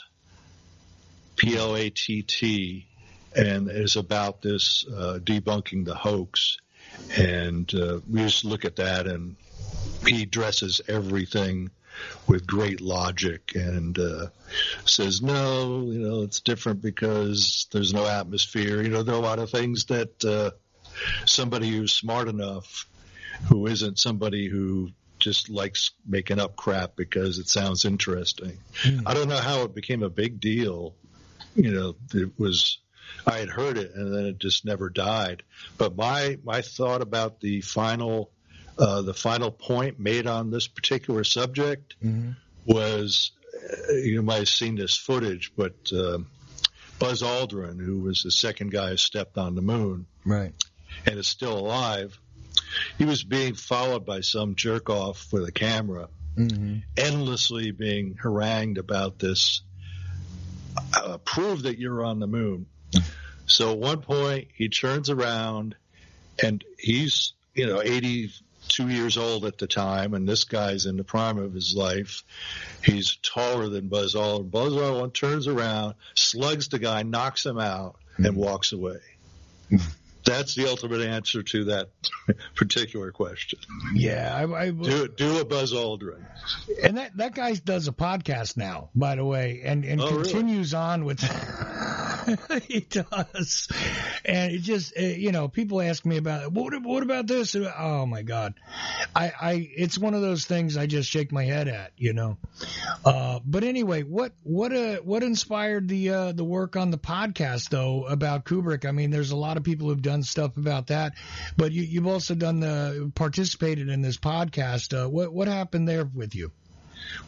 Platt, and it's about this debunking the hoax. And we just look at that, and he addresses everything with great logic and says, no, it's different because there's no atmosphere. There are a lot of things that somebody who's smart enough, who isn't somebody who just likes making up crap because it sounds interesting. I don't know how it became a big deal. I had heard it, and then it just never died. But my thought about the final point made on this particular subject was, you might have seen this footage, but Buzz Aldrin, who was the second guy who stepped on the moon, right, and is still alive, he was being followed by some jerk off with a camera, endlessly being harangued about this. Prove that you're on the moon. So at one point he turns around, and he's 82 years old at the time, and this guy's in the prime of his life. He's taller than Buzz Aldrin. Buzz Aldrin turns around, slugs the guy, knocks him out, and walks away. That's the ultimate answer to that particular question. Yeah, do a Buzz Aldrin. And that guy does a podcast now, by the way, and continues on with He does. And it just, people ask me about, what about this? Oh my God. It's one of those things I just shake my head at, But anyway, what inspired the work on the podcast though about Kubrick? I mean, there's a lot of people who've done stuff about that, but you've also participated in this podcast. What happened there with you?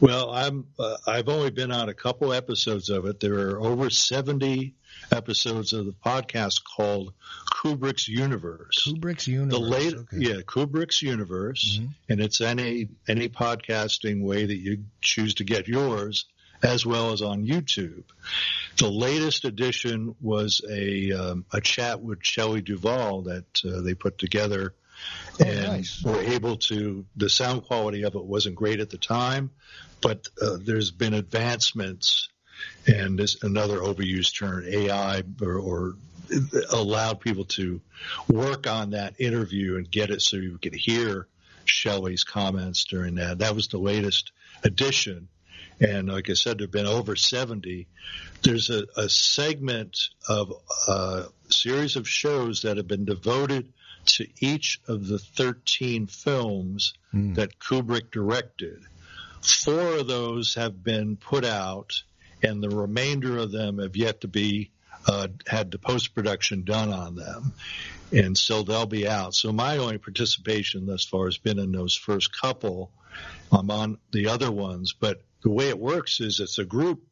Well, I've only been on a couple episodes of it. There are over 70 episodes of the podcast called Kubrick's Universe. Kubrick's Universe. Kubrick's Universe, mm-hmm. And it's any podcasting way that you choose to get yours, as well as on YouTube. The latest edition was a chat with Shelley Duvall that they put together. And nice. We're able to, the sound quality of it wasn't great at the time, but there's been advancements, and this another overused term, AI, or allowed people to work on that interview and get it so you could hear Shelley's comments during that. That was the latest edition. And like I said, there have been over 70. There's a segment of a series of shows that have been devoted to each of the 13 films that Kubrick directed. 4 of those have been put out, and the remainder of them have yet to be had the post-production done on them. And so they'll be out. So my only participation thus far has been in those first couple. I'm on the other ones. But the way it works is it's a group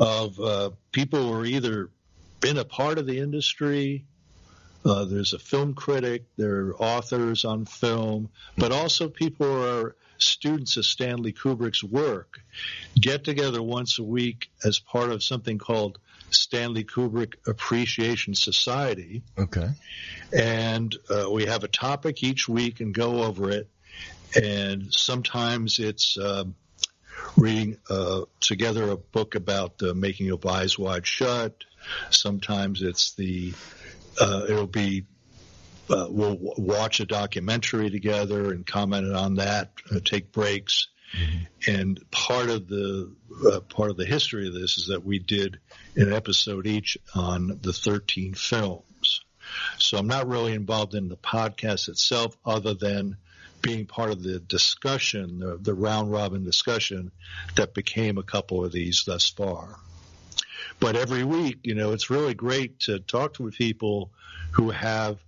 of people who are either been a part of the industry. There's a film critic, there are authors on film, but also people who are students of Stanley Kubrick's work get together once a week as part of something called Stanley Kubrick Appreciation Society. Okay. And we have a topic each week and go over it. And sometimes it's reading together a book about the making of Eyes Wide Shut. Sometimes it's it'll be we'll watch a documentary together and comment on that, take breaks. Mm-hmm. And part of the history of this is that we did an episode each on the 13 films. So I'm not really involved in the podcast itself, other than being part of the discussion, the round robin discussion that became a couple of these thus far. But every week, it's really great to talk with people who have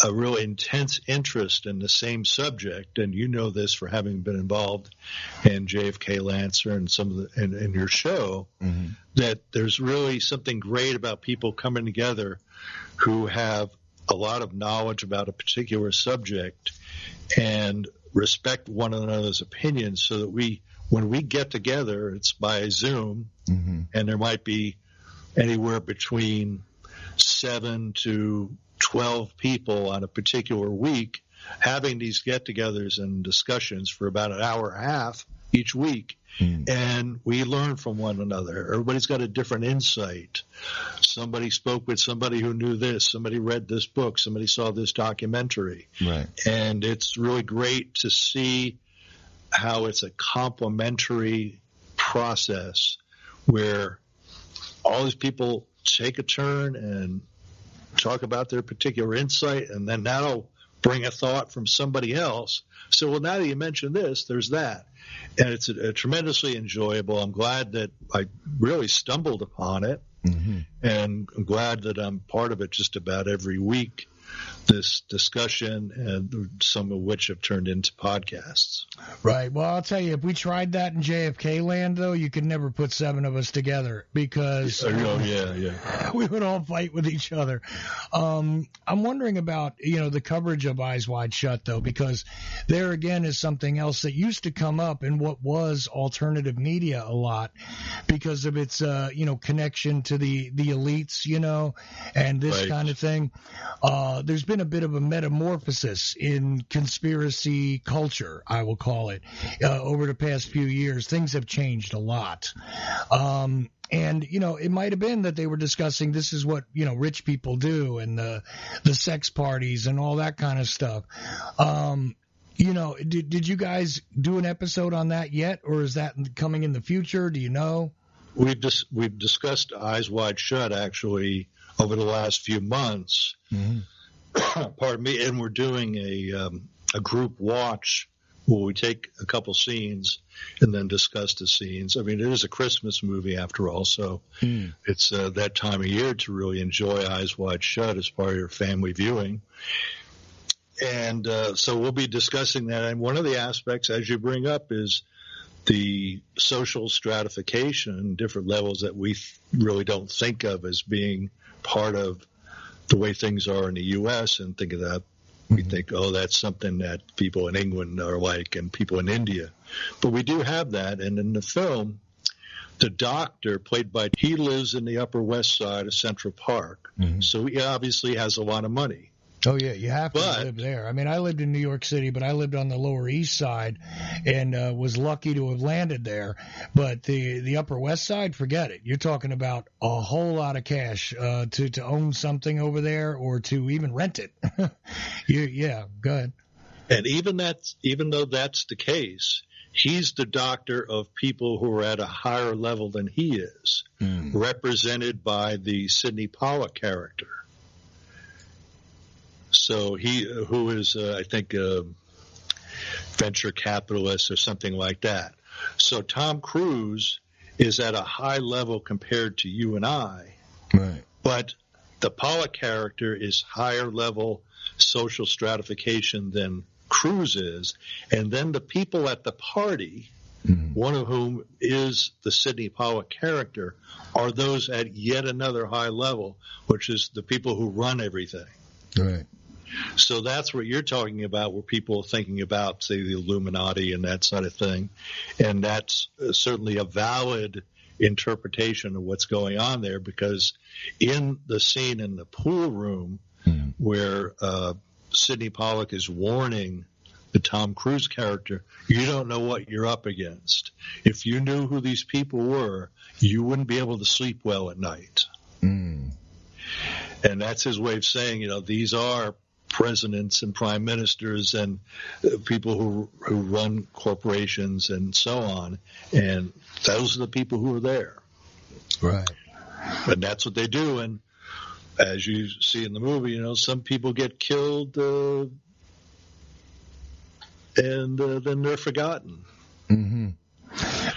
a really intense interest in the same subject. And you know this for having been involved in JFK Lancer and some of in your show, mm-hmm. that there's really something great about people coming together who have a lot of knowledge about a particular subject and respect one another's opinions, so that when we get together, it's by Zoom, mm-hmm. and there might be anywhere between 7 to 12 people on a particular week having these get-togethers and discussions for about an hour and a half each week. And we learn from one another. Everybody's got a different insight. Somebody spoke with somebody who knew this. Somebody read this book. Somebody saw this documentary. Right. And it's really great to see how it's a complementary process where all these people take a turn and talk about their particular insight, and then that'll bring a thought from somebody else. So, well, now that you mentioned this, there's that. And it's a tremendously enjoyable. I'm glad that I really stumbled upon it, mm-hmm. and I'm glad that I'm part of it just about every week, this discussion, and some of which have turned into podcasts. Right. Well, I'll tell you, if we tried that in JFK land, though, you could never put 7 of us together, because we would all fight with each other. I'm wondering about, the coverage of Eyes Wide Shut, though, because there again is something else that used to come up in what was alternative media a lot, because of its, connection to the elites, and this right. kind of thing. There's been a bit of a metamorphosis in conspiracy culture, I will call it, over the past few years. Things have changed a lot. And, it might have been that they were discussing this is what, rich people do, and the sex parties and all that kind of stuff. Did you guys do an episode on that yet, or is that coming in the future? Do you know? we've discussed Eyes Wide Shut actually over the last few months. Pardon me, and we're doing a group watch where we take a couple scenes and then discuss the scenes. I mean, it is a Christmas movie after all, so it's that time of year to really enjoy Eyes Wide Shut as part of your family viewing. And so we'll be discussing that. And one of the aspects, as you bring up, is the social stratification, different levels that we really don't think of as being part of the way things are in the U.S. and think of that. We think, oh, that's something that people in England are like and people in India. But we do have that. And in the film, the doctor, he lives in the Upper West Side of Central Park. So he obviously has a lot of money. Oh, yeah, you have to live there. I mean, I lived in New York City, but I lived on the Lower East Side and was lucky to have landed there. But the Upper West Side, forget it. You're talking about a whole lot of cash to own something over there or to even rent it. Yeah, go ahead. And even though that's the case, he's the doctor of people who are at a higher level than he is, represented by the Sidney Pollack character. So who is, I think, a venture capitalist or something like that. So Tom Cruise is at a high level compared to you and I. Right. But the Pollack character is higher level social stratification than Cruise is. And then the people at the party, one of whom is the Sidney Pollack character, are those at yet another high level, which is the people who run everything. Right. So that's what you're talking about, where people are thinking about, say, the Illuminati and that sort of thing. And that's certainly a valid interpretation of what's going on there, because in the scene in the pool room where Sidney Pollack is warning the Tom Cruise character, you don't know what you're up against. If you knew who these people were, you wouldn't be able to sleep well at night. And that's his way of saying, these are presidents and prime ministers and people who run corporations and so on. And those are the people who are there. Right. And that's what they do. And as you see in the movie, some people get killed and then they're forgotten.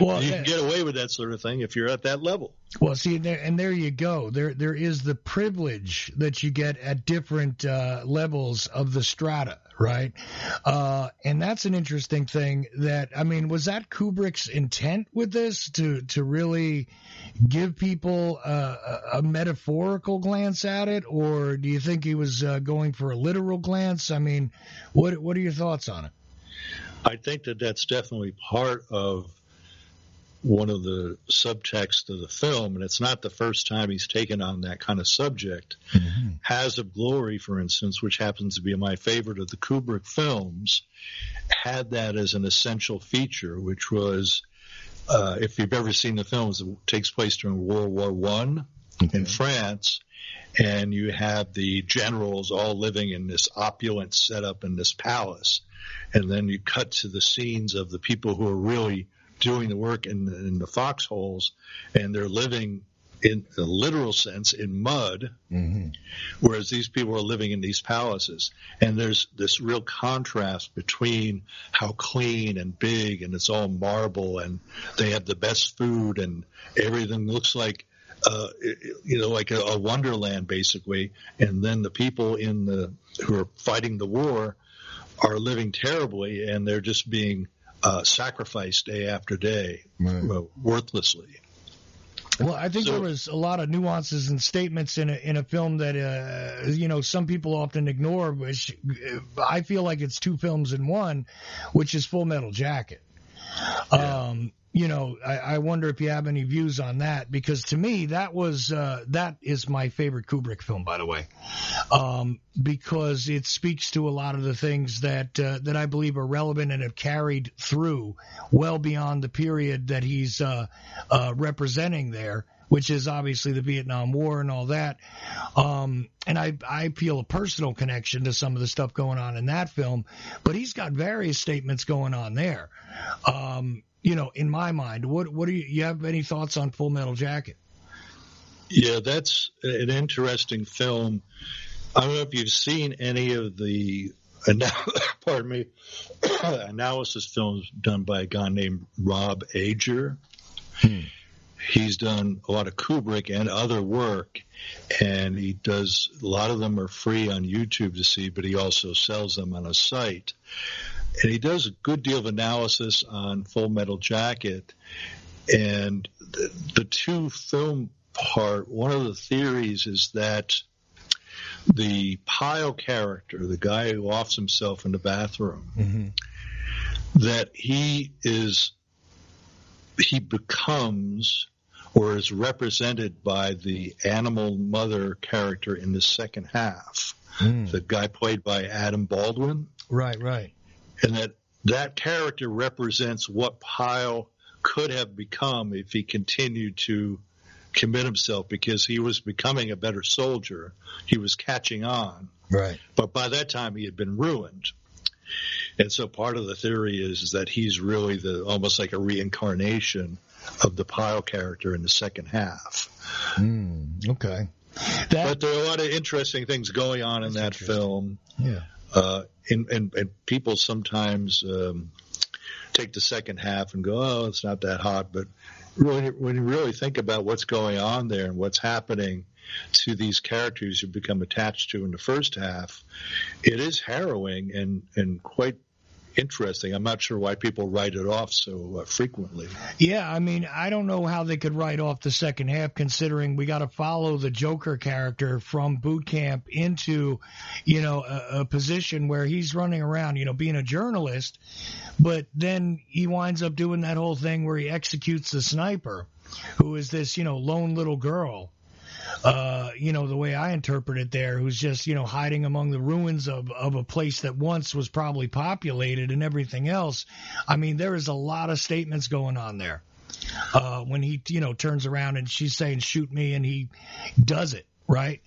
Well, you can get away with that sort of thing if you're at that level. Well, see, there you go. There is the privilege that you get at different levels of the strata, right? And that's an interesting thing. Was that Kubrick's intent with this, to really give people a metaphorical glance at it, or do you think he was going for a literal glance? I mean, what are your thoughts on it? I think that that's definitely part of one of the subtexts of the film, and it's not the first time he's taken on that kind of subject. Has of Glory, for instance, which happens to be my favorite of the Kubrick films, had that as an essential feature, which was, if you've ever seen the films, it takes place during World War I in France, and you have the generals all living in this opulent setup in this palace, and then you cut to the scenes of the people who are really doing the work in the foxholes, and they're living in a literal sense in mud, whereas these people are living in these palaces. And there's this real contrast between how clean and big, and it's all marble, and they have the best food, and everything looks like like a wonderland, basically. And then the people who are fighting the war are living terribly, and they're just being sacrificed day after day, worthlessly. Well, I think there was a lot of nuances and statements in a film that some people often ignore, which I feel like it's two films in one, which is Full Metal Jacket. I wonder if you have any views on that, because to me that is my favorite Kubrick film, by the way, because it speaks to a lot of the things that I believe are relevant and have carried through well beyond the period that he's representing there, which is obviously the Vietnam War and all that. And I feel a personal connection to some of the stuff going on in that film, but he's got various statements going on there. in my mind. What do you have any thoughts on Full Metal Jacket? Yeah, that's an interesting film. I don't know if you've seen any of the analysis films done by a guy named Rob Ager. He's done a lot of Kubrick and other work, and a lot of them are free on YouTube to see, but he also sells them on a site. And he does a good deal of analysis on Full Metal Jacket, and the two film part, one of the theories is that the Pyle character, the guy who offs himself in the bathroom, that he becomes or is represented by the animal mother character in the second half, the guy played by Adam Baldwin. Right. And that character represents what Pyle could have become if he continued to commit himself, because he was becoming a better soldier. He was catching on. Right. But by that time, he had been ruined. And so part of the theory is that he's really almost like a reincarnation of the Pyle character in the second half. Okay. But there are a lot of interesting things going on in that film. Yeah. And people sometimes take the second half and go, oh, it's not that hot. But really, when you really think about what's going on there and what's happening to these characters you become attached to in the first half, it is harrowing and quite interesting. I'm not sure why people write it off so frequently. Yeah, I mean, I don't know how they could write off the second half, considering we got to follow the Joker character from boot camp into, a position where he's running around, being a journalist, but then he winds up doing that whole thing where he executes the sniper, who is this, lone little girl. The way I interpret it there, who's just, hiding among the ruins of a place that once was probably populated and everything else. I mean, there is a lot of statements going on there. When he, turns around and she's saying, shoot me, and he does it, right?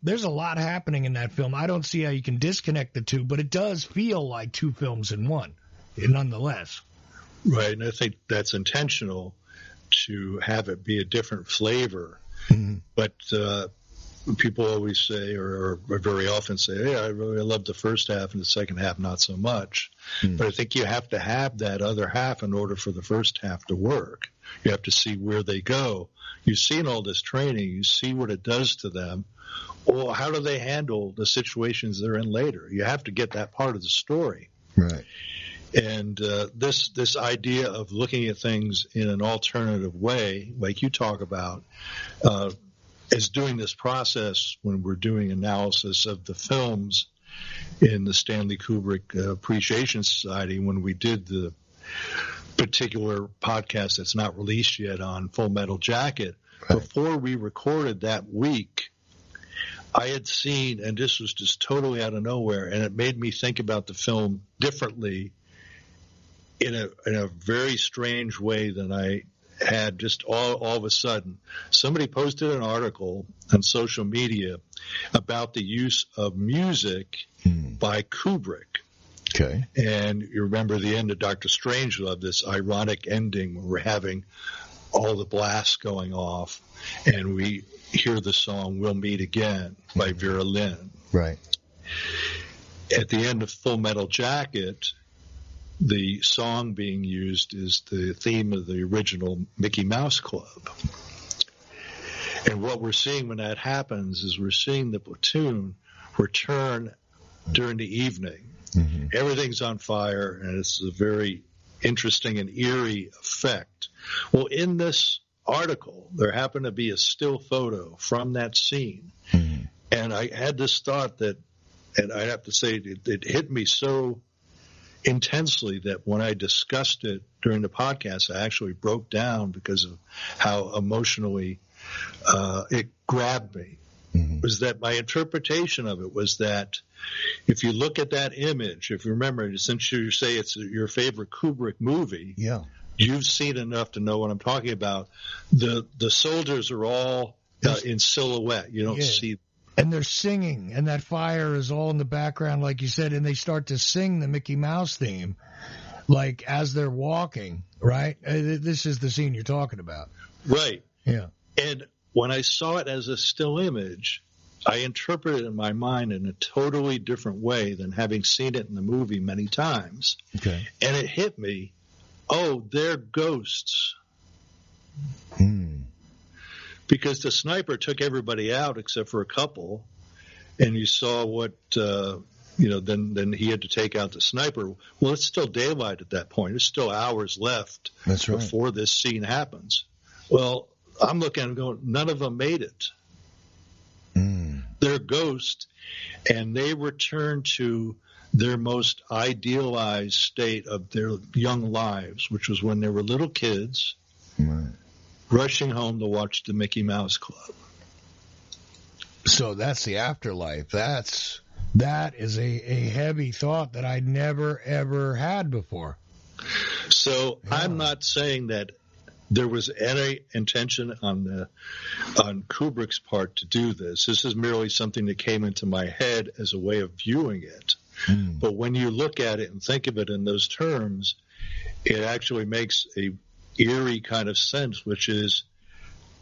There's a lot happening in that film. I don't see how you can disconnect the two, but it does feel like two films in one, nonetheless. Right, and I think that's intentional to have it be a different flavor. But people always say, or very often say, hey, I really love the first half and the second half not so much. But I think you have to have that other half in order for the first half to work. You have to see where they go. You've seen all this training. You see what it does to them. Well, how do they handle the situations they're in later? You have to get that part of the story. Right. And this idea of looking at things in an alternative way, like you talk about, is doing this process when we're doing analysis of the films in the Stanley Kubrick Appreciation Society. When we did the particular podcast that's not released yet on Full Metal Jacket, before we recorded that week, I had seen, and this was just totally out of nowhere, and it made me think about the film differently in a very strange way than I had just all of a sudden. Somebody posted an article on social media about the use of music by Kubrick. Okay. And you remember the end of Dr. Strangelove, this ironic ending where we're having all the blasts going off, and we hear the song We'll Meet Again by Vera Lynn. Right. At the end of Full Metal Jacket, the song being used is the theme of the original Mickey Mouse Club. And what we're seeing when that happens is we're seeing the platoon return during the evening. Everything's on fire, and it's a very interesting and eerie effect. Well, in this article, there happened to be a still photo from that scene. And I had this thought that, and I have to say, it hit me so intensely that when I discussed it during the podcast, I actually broke down because of how emotionally it grabbed me. Was that my interpretation of it was that if you look at that image, if you remember, since you say it's your favorite Kubrick movie, you've seen enough to know what I'm talking about. The soldiers are all in silhouette. You don't see. And they're singing, and that fire is all in the background, like you said, and they start to sing the Mickey Mouse theme. like as they're walking, right? This is the scene you're talking about. Right. Yeah. And when I saw it as a still image, I interpreted it in my mind in a totally different way than having seen it in the movie many times. Okay. And it hit me, oh, they're ghosts. Because the sniper took everybody out except for a couple, and you saw what, then he had to take out the sniper. Well, it's still daylight at that point. There's still hours left before this scene happens. Well, I'm looking and going, none of them made it. They're ghosts, and they return to their most idealized state of their young lives, which was when they were little kids, rushing home to watch the Mickey Mouse Club. So that's the afterlife. That is a heavy thought that I never, ever had before. So I'm not saying that there was any intention on Kubrick's part to do this. This is merely something that came into my head as a way of viewing it. But when you look at it and think of it in those terms, it actually makes a eerie kind of sense, which is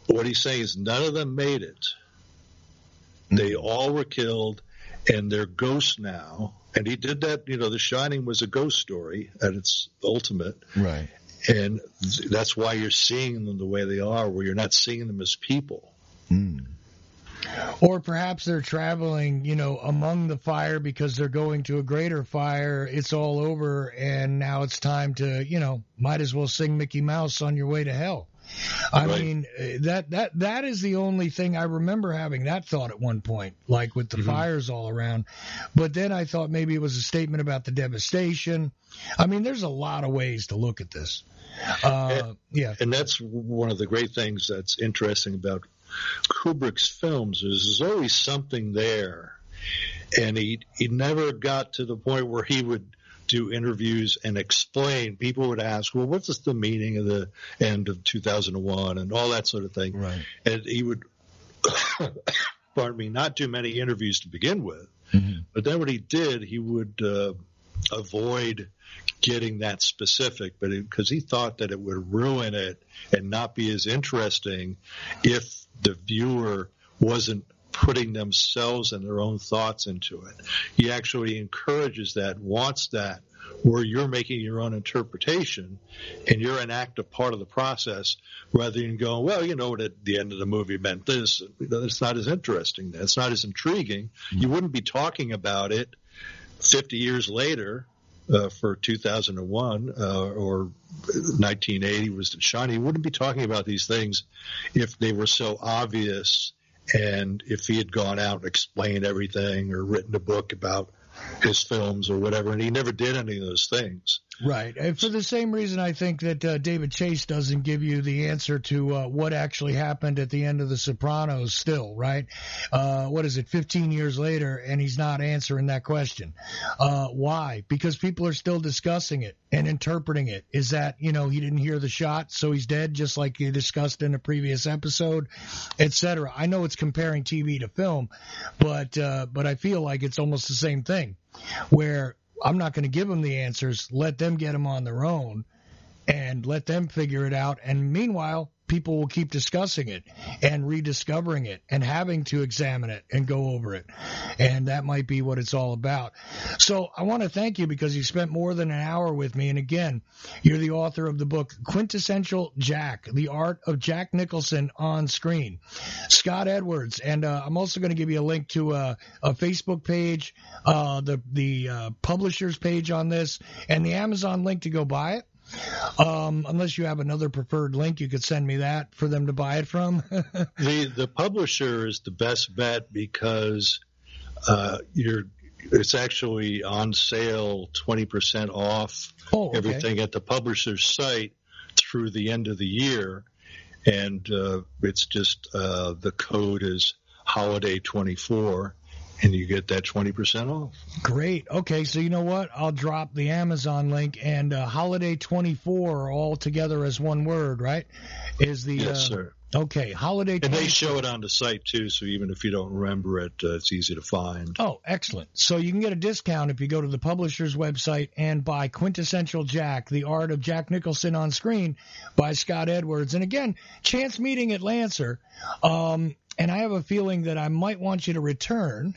what he's saying is none of them made it. They all were killed, and they're ghosts now. And he did that, The Shining was a ghost story at its ultimate. Right. And that's why you're seeing them the way they are, where you're not seeing them as people. Or perhaps they're traveling, among the fire because they're going to a greater fire. It's all over, and now it's time to, might as well sing Mickey Mouse on your way to hell. I mean, that is the only thing I remember having that thought at one point, like with the fires all around. But then I thought maybe it was a statement about the devastation. I mean, there's a lot of ways to look at this. And that's one of the great things that's interesting about Kubrick's films is there's always something there. And he never got to the point where he would do interviews and explain. People would ask, well, what's the meaning of the end of 2001 and all that sort of thing. Right. And he would, not do many interviews to begin with. But then what he did, he would avoid getting that specific, but because he thought that it would ruin it and not be as interesting if the viewer wasn't putting themselves and their own thoughts into it. He actually encourages that, wants that, where you're making your own interpretation and you're an active part of the process rather than going, well, what at the end of the movie meant this. It's not as interesting. It's not as intriguing. You wouldn't be talking about it 50 years later for 2001 or 1980 was The Shining. You wouldn't be talking about these things if they were so obvious. And if he had gone out and explained everything or written a book about his films or whatever, and he never did any of those things. Right. And for the same reason, I think that David Chase doesn't give you the answer to what actually happened at the end of The Sopranos still, right? What is it, 15 years later, and he's not answering that question. Why? Because people are still discussing it and interpreting it. Is that, he didn't hear the shot, so he's dead, just like you discussed in a previous episode, etc. I know it's comparing TV to film, but I feel like it's almost the same thing, where I'm not going to give them the answers. Let them get them on their own and let them figure it out. And meanwhile, people will keep discussing it and rediscovering it and having to examine it and go over it. And that might be what it's all about. So I want to thank you because you spent more than an hour with me. And again, you're the author of the book, Quintessential Jack, The Art of Jack Nicholson on Screen. Scott Edwards. And I'm also going to give you a link to a Facebook page, the publisher's page on this, and the Amazon link to go buy it. Unless you have another preferred link, you could send me that for them to buy it from. The publisher is the best bet because it's actually on sale 20% off everything at the publisher's site through the end of the year. And it's just the code is Holiday 24. And you get that 20% off. Great. Okay, so you know what? I'll drop the Amazon link, and Holiday 24 all together as one word, right? Is the yes, sir. Okay, holiday. And they show it on the site, too, so even if you don't remember it, it's easy to find. Oh, excellent. So you can get a discount if you go to the publisher's website and buy Quintessential Jack, The Art of Jack Nicholson on Screen by Scott Edwards. And again, chance meeting at Lancer. And I have a feeling that I might want you to return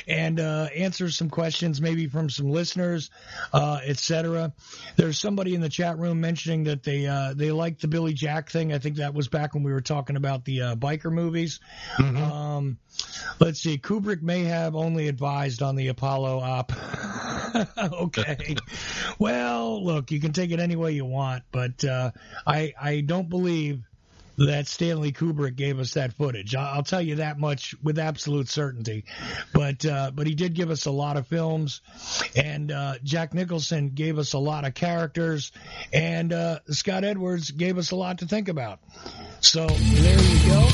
and answer some questions maybe from some listeners, etc. There's somebody in the chat room mentioning that they like the Billy Jack thing. I think that was back when we were talking about the biker movies. Mm-hmm. Let's see. Kubrick may have only advised on the Apollo op. Okay. Well, look, you can take it any way you want, but I don't believe that Stanley Kubrick gave us that footage. I'll tell you that much with absolute certainty. But he did give us a lot of films, and Jack Nicholson gave us a lot of characters, and Scott Edwards gave us a lot to think about. So there you go.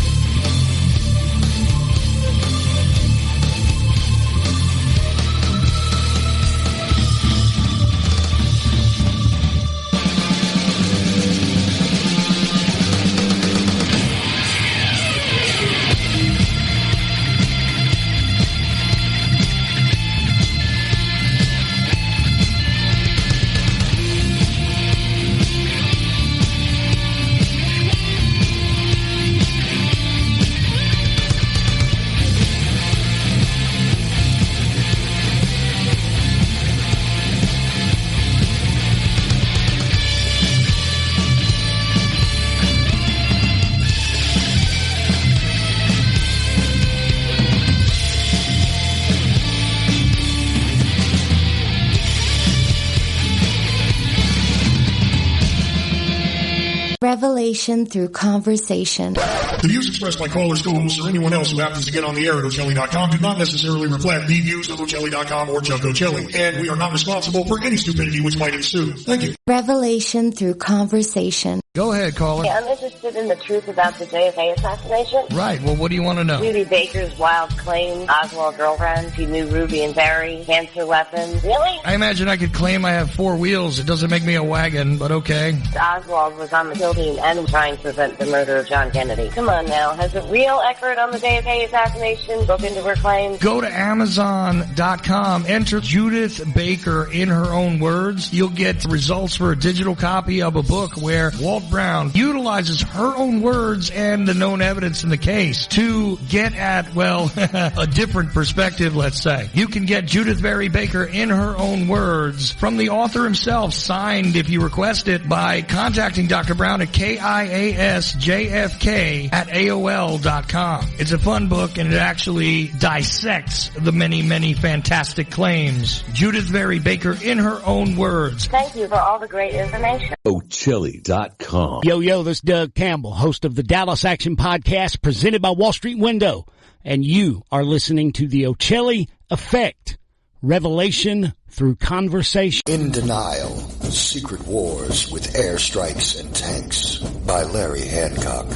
Revelation through conversation. The views expressed by callers, co-hosts, or anyone else who happens to get on the air at Ochelli.com do not necessarily reflect the views of Ochelli.com or Chuck Ochelli, and we are not responsible for any stupidity which might ensue. Thank you. Revelation through conversation. Go ahead, caller. Yeah, I'm interested in the truth about the JFK assassination. Right. Well, what do you want to know? Judy Baker's wild claim, Oswald girlfriend, she knew Ruby and Barry, cancer weapons. Really? I imagine I could claim I have 4 wheels. It doesn't make me a wagon, but okay. Oswald was on the kill team and trying to prevent the murder of John Kennedy. Come on now. Has a real expert on the JFK assassination looked into her claims? Go to Amazon.com, enter Judith Baker in her own words. You'll get results for a digital copy of a book where Walt Brown utilizes her own words and the known evidence in the case to get at, well, a different perspective, let's say. You can get Judith Barry Baker in her own words from the author himself, signed if you request it by contacting Dr. Brown at KIASJFK@AOL.com. It's a fun book, and it actually dissects the many, many fantastic claims. Judith Barry Baker in her own words. Thank you for all the great information. Ochelli.com. Yo, this is Doug Campbell, host of the Dallas Action Podcast presented by Wall Street Window. And you are listening to the Ochelli Effect. Revelation through conversation. In Denial, Secret Wars with Airstrikes and Tanks by Larry Hancock.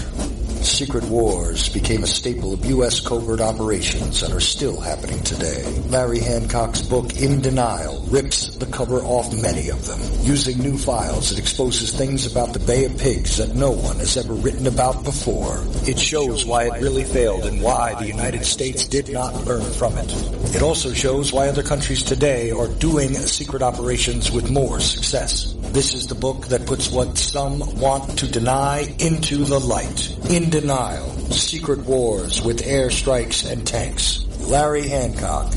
Secret wars became a staple of U.S. covert operations and are still happening today. Larry Hancock's book, In Denial, rips the cover off many of them. Using new files, it exposes things about the Bay of Pigs that no one has ever written about before. It shows why it really failed and why the United States did not learn from it. It also shows why other countries today are doing secret operations with more success. This is the book that puts what some want to deny into the light. In Denial, Secret Wars with Airstrikes and Tanks. Larry Hancock.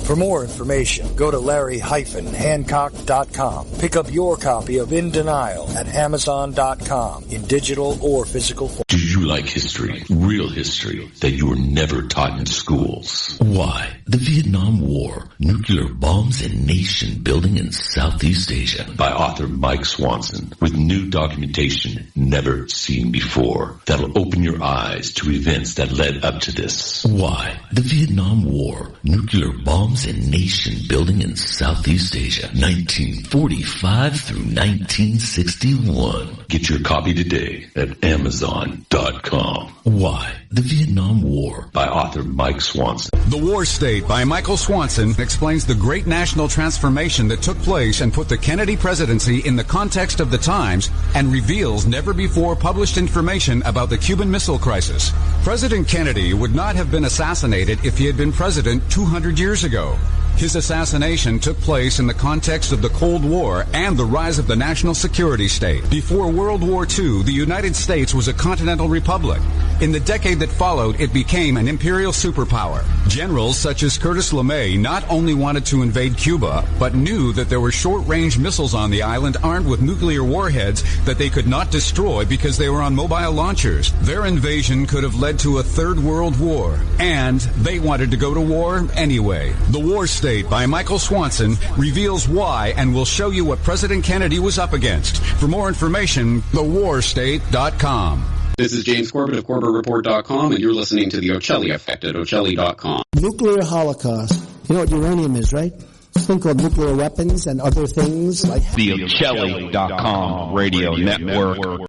For more information, go to larry-hancock.com. Pick up your copy of In Denial at Amazon.com in digital or physical form. Do you like history? Real history that you were never taught in schools? Why? The Vietnam War, nuclear bombs and nation building in Southeast Asia by author Mike Swanson with new documentation never seen before that'll open your eyes to events that led up to this. Why? The Vietnam War, nuclear bombs and nation building in Southeast Asia, 1945 through 1961. Get your copy today at Amazon.com. Why? The Vietnam War by author Mike Swanson. The War State by Michael Swanson explains the great national transformation that took place and put the Kennedy presidency in the context of the times and reveals never before published information about the Cuban Missile Crisis. President Kennedy would not have been assassinated if he had been president 200 years ago. His assassination took place in the context of the Cold War and the rise of the national security state. Before World War II, the United States was a continental republic. In the decade that followed, it became an imperial superpower. Generals such as Curtis LeMay not only wanted to invade Cuba, but knew that there were short-range missiles on the island armed with nuclear warheads that they could not destroy because they were on mobile launchers. Their invasion could have led to a third world war, and they wanted to go to war anyway. The War State by Michael Swanson reveals why and will show you what President Kennedy was up against. For more information, thewarstate.com. This is James Corbett of CorbettReport.com, and you're listening to The Ochelli Effect at Ochelli.com. Nuclear holocaust. You know what uranium is, right? This thing called nuclear weapons and other things like... The Ochelli.com radio network.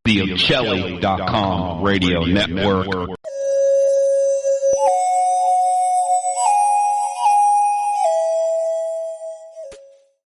The Ochelli.com radio network.